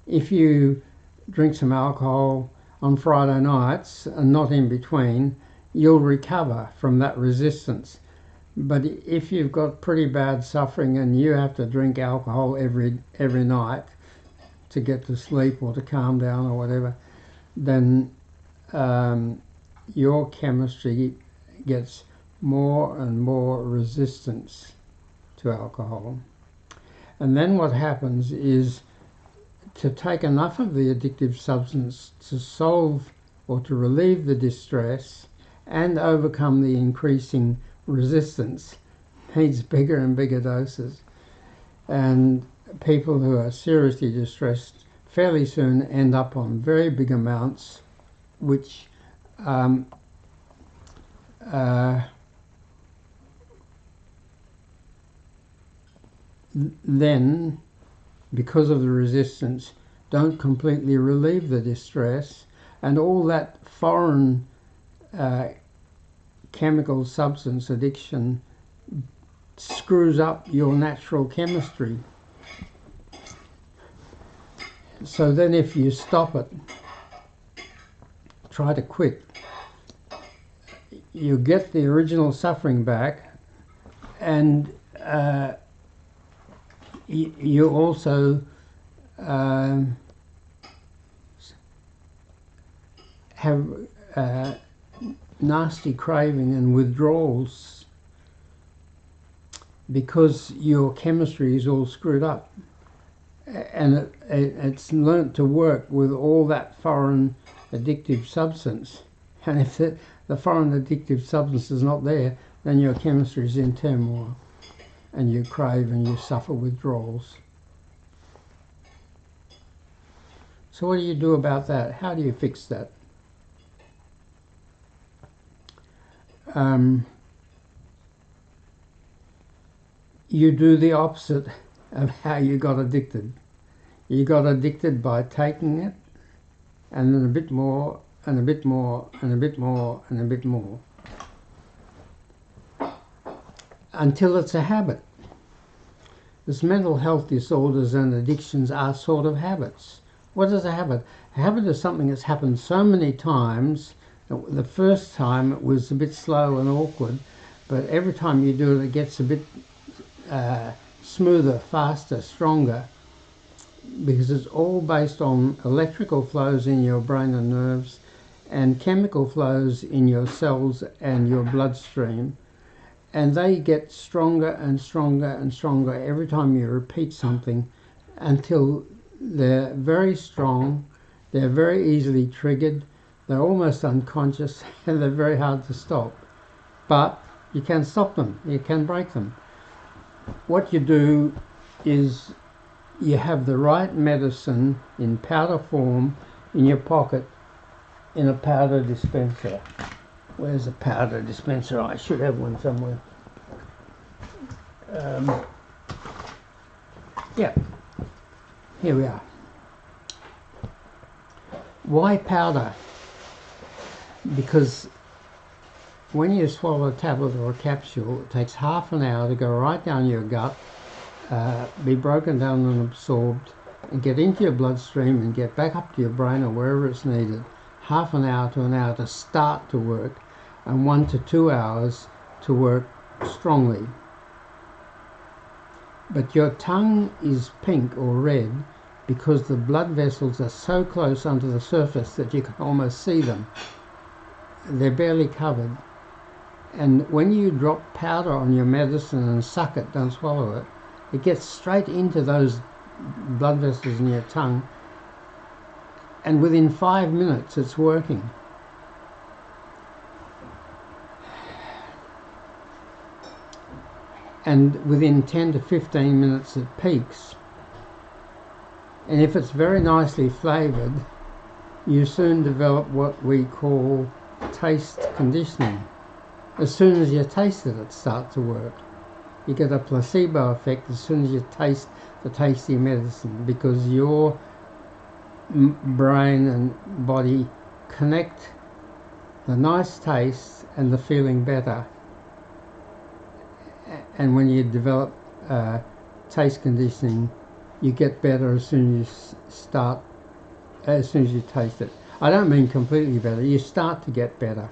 if you drink some alcohol on Friday nights and not in between, you'll recover from that resistance. But if you've got pretty bad suffering and you have to drink alcohol every night, to get to sleep or to calm down or whatever, then your chemistry gets more and more resistance to alcohol. And then what happens is, to take enough of the addictive substance to solve or to relieve the distress and overcome the increasing resistance needs bigger and bigger doses. And people who are seriously distressed fairly soon end up on very big amounts, which then, because of the resistance, don't completely relieve the distress, and all that foreign chemical substance addiction screws up your natural chemistry. So then if you stop it, try to quit, you get the original suffering back, and you also have nasty craving and withdrawals because your chemistry is all screwed up, and it's learnt to work with all that foreign addictive substance. And if the foreign addictive substance is not there, then your chemistry is in turmoil, and you crave and you suffer withdrawals. So what do you do about that? How do you fix that? You do the opposite of how you got addicted. You got addicted by taking it, and then a bit more, and a bit more, and a bit more, and a bit more, until it's a habit. This mental health disorders and addictions are sort of habits. What is a habit? A habit is something that's happened so many times. The first time it was a bit slow and awkward, but every time you do it, it gets a bit smoother, faster, stronger, because it's all based on electrical flows in your brain and nerves and chemical flows in your cells and your bloodstream, and they get stronger and stronger and stronger every time you repeat something, until they're very strong, they're very easily triggered, they're almost unconscious, and they're very hard to stop. But you can stop them, you can break them. What you do is you have the right medicine in powder form in your pocket in a powder dispenser. Where's a powder dispenser? I should have one somewhere. Yeah, here we are. Why powder? Because when you swallow a tablet or a capsule, it takes half an hour to go right down your gut, be broken down and absorbed, and get into your bloodstream and get back up to your brain or wherever it's needed. Half an hour to an hour to start to work, and 1 to 2 hours to work strongly. But your tongue is pink or red because the blood vessels are so close under the surface that you can almost see them. They're barely covered. And when you drop powder on your medicine and suck it, don't swallow it, it gets straight into those blood vessels in your tongue, and within 5 minutes it's working. And within 10 to 15 minutes it peaks. And if it's very nicely flavoured, you soon develop what we call taste conditioning. As soon as you taste it, it starts to work. You get a placebo effect as soon as you taste the tasty medicine, because your brain and body connect the nice taste and the feeling better. And when you develop taste conditioning, you get better as soon as you taste it. I don't mean completely better. You start to get better,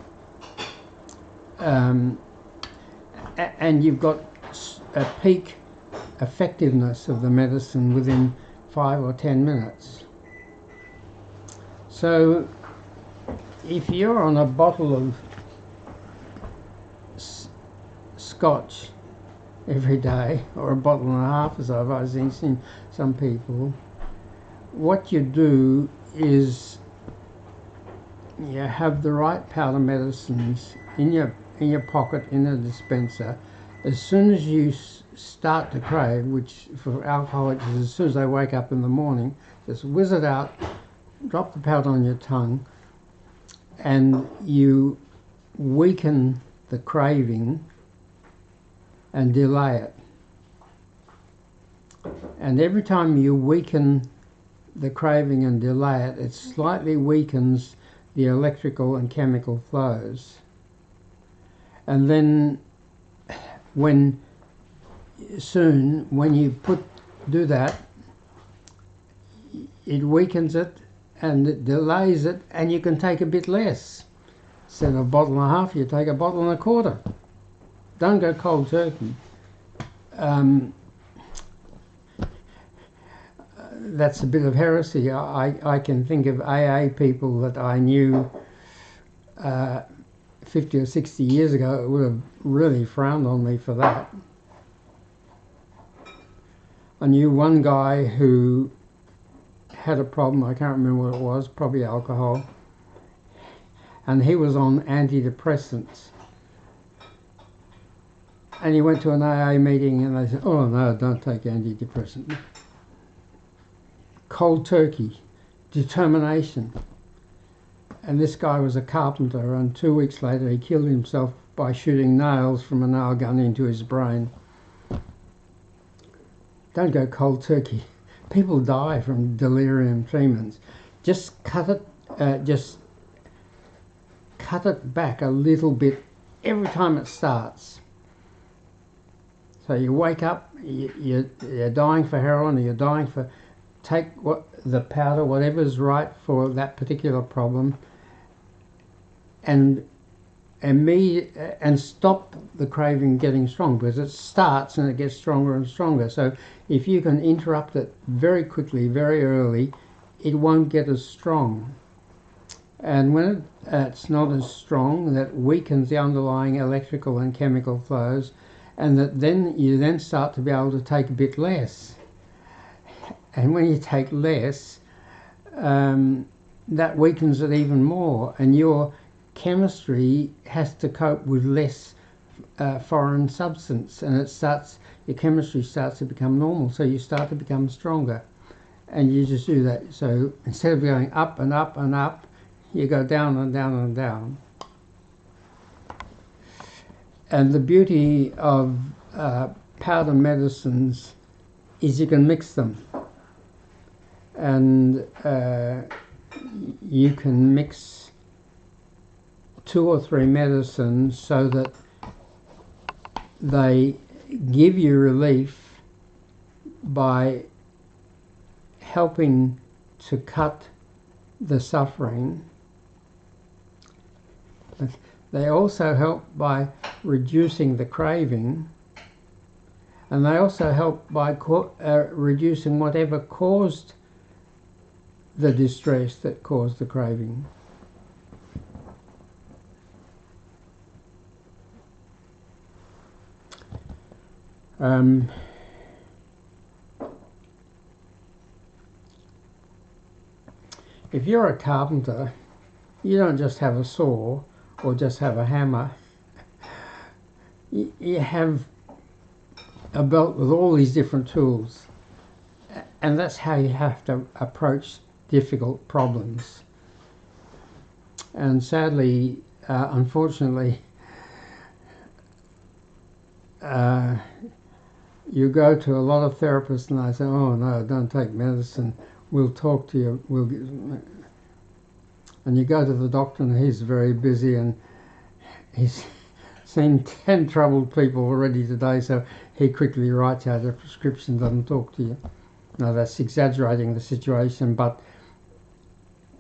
and you've got a peak effectiveness of the medicine within 5 or 10 minutes. So if you're on a bottle of scotch every day, or a bottle and a half, as I've seen some people, what you do is you have the right powder medicines in your pocket in a dispenser. As soon as you start to crave, which for alcoholics is as soon as they wake up in the morning, just whiz it out, drop the powder on your tongue, and you weaken the craving and delay it. And every time you weaken the craving and delay it, it slightly weakens the electrical and chemical flows. And then when you do that, it weakens it and it delays it, and you can take a bit less. Instead of a bottle and a half, you take a bottle and a quarter. Don't go cold turkey. That's a bit of heresy. I can think of AA people that I knew 50 or 60 years ago would have really frowned on me for that. I knew one guy who had a problem, I can't remember what it was, probably alcohol, and he was on antidepressants. And he went to an AA meeting and they said, oh no, don't take antidepressants. Cold turkey, determination. And this guy was a carpenter, and 2 weeks later he killed himself by shooting nails from a nail gun into his brain. Don't go cold turkey. People die from delirium tremens. Just cut it back a little bit every time it starts. So you wake up, you're dying for heroin, or you're dying for, take the powder, whatever's right for that particular problem, and stop the craving getting strong, because it starts and it gets stronger and stronger. So if you can interrupt it very quickly, very early, it won't get as strong. And when it's not as strong, that weakens the underlying electrical and chemical flows, and that you then start to be able to take a bit less. And when you take less, that weakens it even more, and your chemistry has to cope with less foreign substance, and your chemistry starts to become normal, so you start to become stronger. And you just do that. So instead of going up and up and up, you go down and down and down. And the beauty of powder medicines is you can mix them. And you can mix 2 or 3 medicines so that they give you relief by helping to cut the suffering. They also help by reducing the craving, and they also help by reducing whatever caused the distress that caused the craving. If you're a carpenter, you don't just have a saw or just have a hammer. You have a belt with all these different tools, and that's how you have to approach difficult problems. And sadly, unfortunately, you go to a lot of therapists and they say, oh no, don't take medicine, we'll talk to you, and you go to the doctor and he's very busy and he's seen 10 troubled people already today, so he quickly writes out a prescription, doesn't talk to you. Now that's exaggerating the situation, but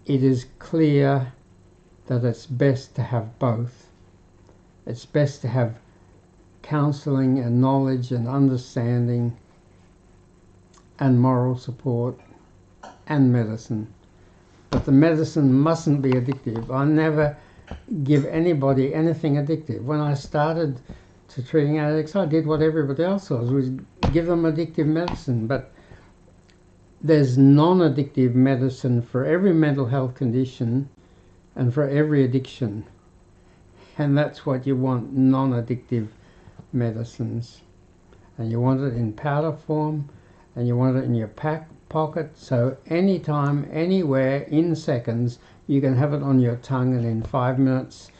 it is clear that it's best to have both. It's best to have counselling and knowledge and understanding and moral support and medicine. But the medicine mustn't be addictive. I never give anybody anything addictive. When I started to treating addicts, I did what everybody else was give them addictive medicine. But there's non-addictive medicine for every mental health condition and for every addiction. And that's what you want, non-addictive medicines. And you want it in powder form, and you want it in your pocket, so anytime, anywhere, in seconds, you can have it on your tongue, and in 5 minutes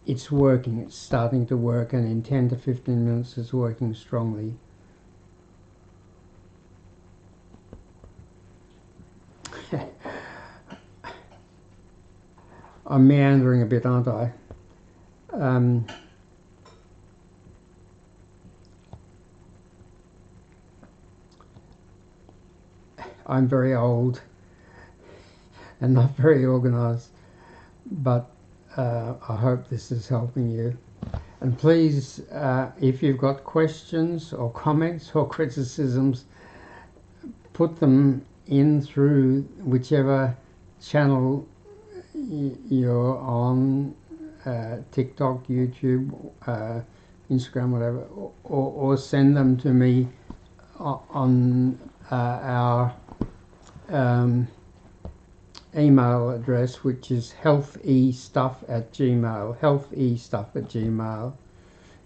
it's working, it's starting to work, and in 10 to 15 minutes it's working strongly. I'm meandering a bit, aren't I? I'm very old and not very organised, but I hope this is helping you. And please, if you've got questions or comments or criticisms, put them in through whichever channel you're on, TikTok, YouTube, Instagram, whatever, or send them to me on our email address, which is healthestuff@gmail.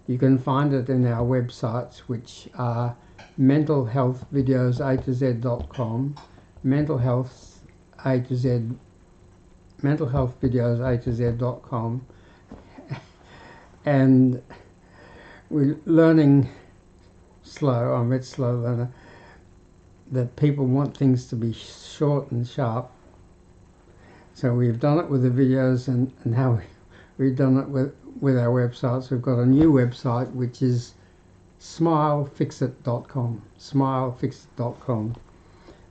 You can find it in our websites, which are mentalhealthvideos.com, mentalhealthvideos.com, and we're learning slow. I'm a bit slow learner. That people want things to be short and sharp. So we've done it with the videos, and now we've done it with our websites. We've got a new website, which is smilefixit.com,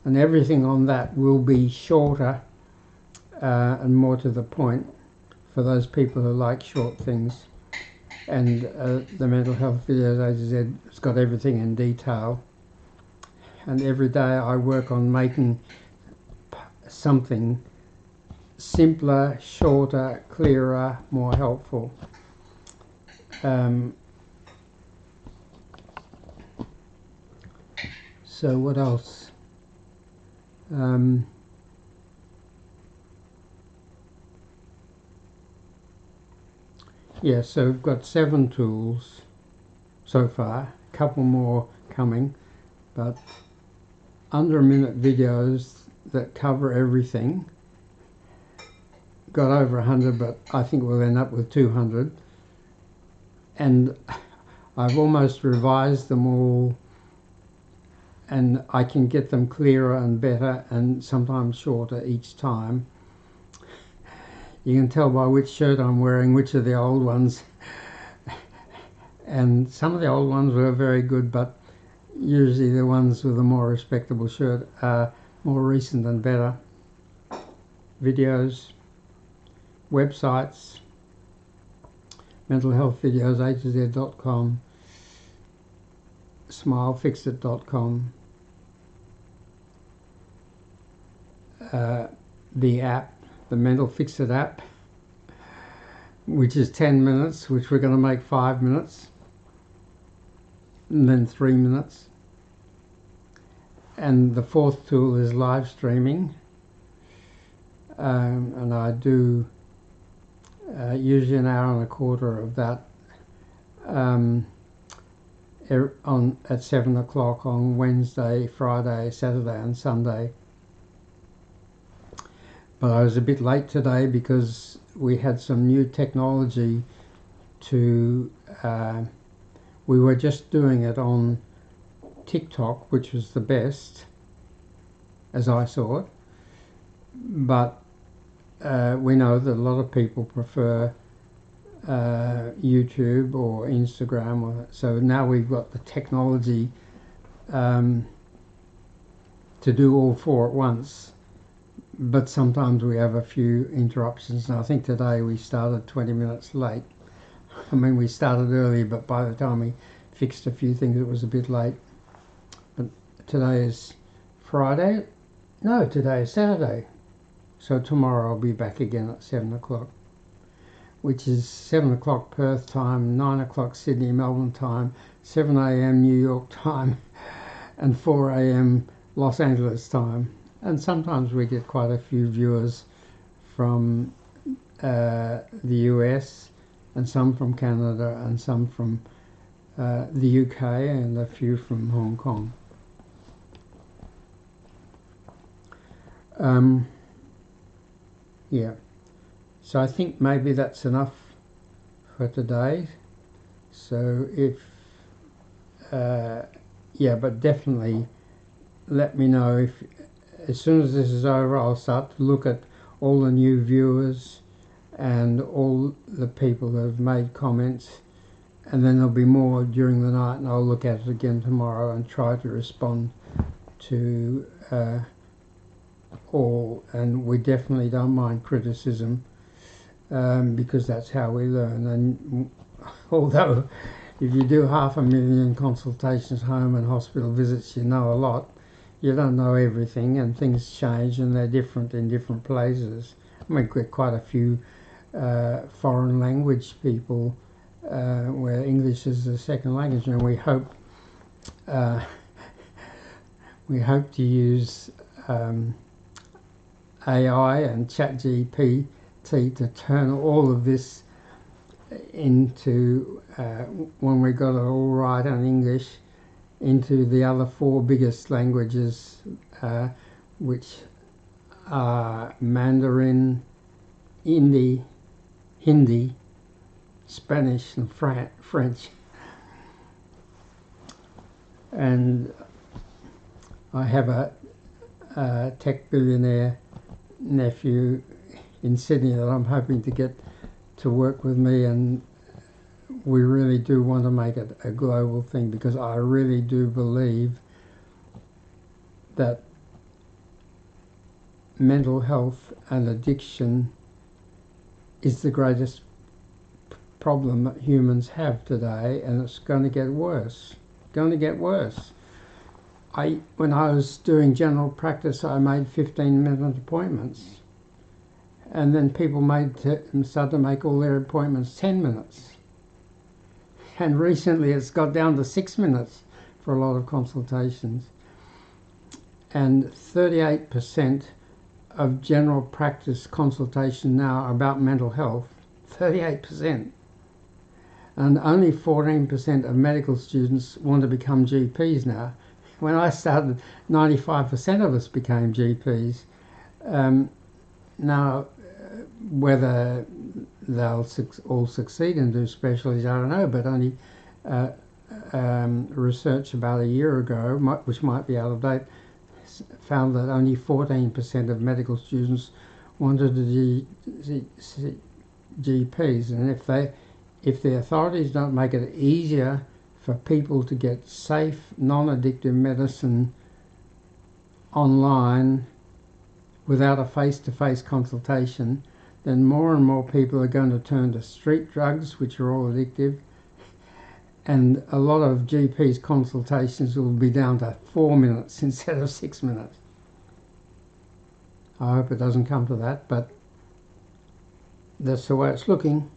and everything on that will be shorter and more to the point for those people who like short things. And the Mental Health Videos A to Z has got everything in detail. And every day I work on making something simpler, shorter, clearer, more helpful. So what else? Yeah, so we've got 7 tools so far, a couple more coming, but under a minute videos that cover everything. Got over 100, but I think we'll end up with 200. And I've almost revised them all, and I can get them clearer and better and sometimes shorter each time. You can tell by which shirt I'm wearing which are the old ones. And some of the old ones were very good, but usually the ones with a more respectable shirt are more recent and better. Videos, websites, mentalhealthvideos.com, smilefixit.com, the app, the Mental Fixit app, which is 10 minutes, which we're going to make 5 minutes, and then 3 minutes. And the 4th tool is live streaming, and I do usually an hour and a quarter of that at 7 o'clock on Wednesday, Friday, Saturday and Sunday. But I was a bit late today because we had some new technology to, we were just doing it on TikTok, which was the best, as I saw it. But we know that a lot of people prefer YouTube or Instagram, so now we've got the technology to do all 4 at once. But sometimes we have a few interruptions, and I think today we started 20 minutes late. I mean, we started early, but by the time we fixed a few things it was a bit late. But today is Friday. No, today is Saturday. So tomorrow I'll be back again at 7 o'clock, which is 7 o'clock Perth time, 9 o'clock Sydney, Melbourne time, 7 a.m. New York time, and 4 a.m. Los Angeles time. And sometimes we get quite a few viewers from the US, and some from Canada, and some from the UK, and a few from Hong Kong. Yeah, so I think maybe that's enough for today. So if yeah, but definitely let me know if, as soon as this is over, I'll start to look at all the new viewers and all the people that have made comments, and then there'll be more during the night, and I'll look at it again tomorrow and try to respond to all. And we definitely don't mind criticism, because that's how we learn. And although if you do 500,000 consultations, home and hospital visits, you know a lot, you don't know everything, and things change and they're different in different places. I mean, we've quite a few foreign language people where English is the second language, and we hope to use AI and ChatGPT to turn all of this into, when we got it all right in English, into the other 4 biggest languages, which are Mandarin, Hindi, Spanish and French. And I have a tech billionaire nephew in Sydney that I'm hoping to get to work with me, and we really do want to make it a global thing, because I really do believe that mental health and addiction is the greatest problem that humans have today, and it's going to get worse. When I was doing general practice, I made 15-minute appointments, and then people started to make all their appointments 10 minutes. And recently it's got down to 6 minutes for a lot of consultations. And 38% of general practice consultation now are about mental health. 38%. And only 14% of medical students want to become GPs now. When I started, 95% of us became GPs. Now, whether they'll all succeed and do specialties, I don't know, but only research about a year ago, which might be out of date, found that only 14% of medical students wanted to see GPs. And if the authorities don't make it easier for people to get safe, non-addictive medicine online without a face-to-face consultation, then more and more people are going to turn to street drugs, which are all addictive, and a lot of GPs consultations will be down to 4 minutes instead of 6 minutes. I hope it doesn't come to that, but that's the way it's looking.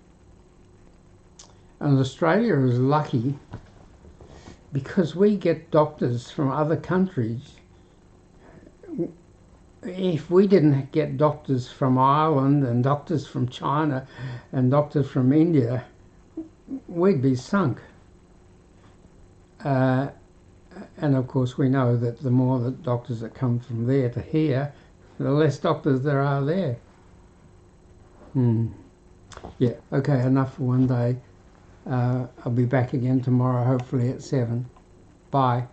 And Australia is lucky because we get doctors from other countries. If we didn't get doctors from Ireland and doctors from China and doctors from India, we'd be sunk. And of course we know that the more the doctors that come from there to here, the less doctors there are there. Yeah, okay, enough for one day. I'll be back again tomorrow, hopefully at 7. Bye.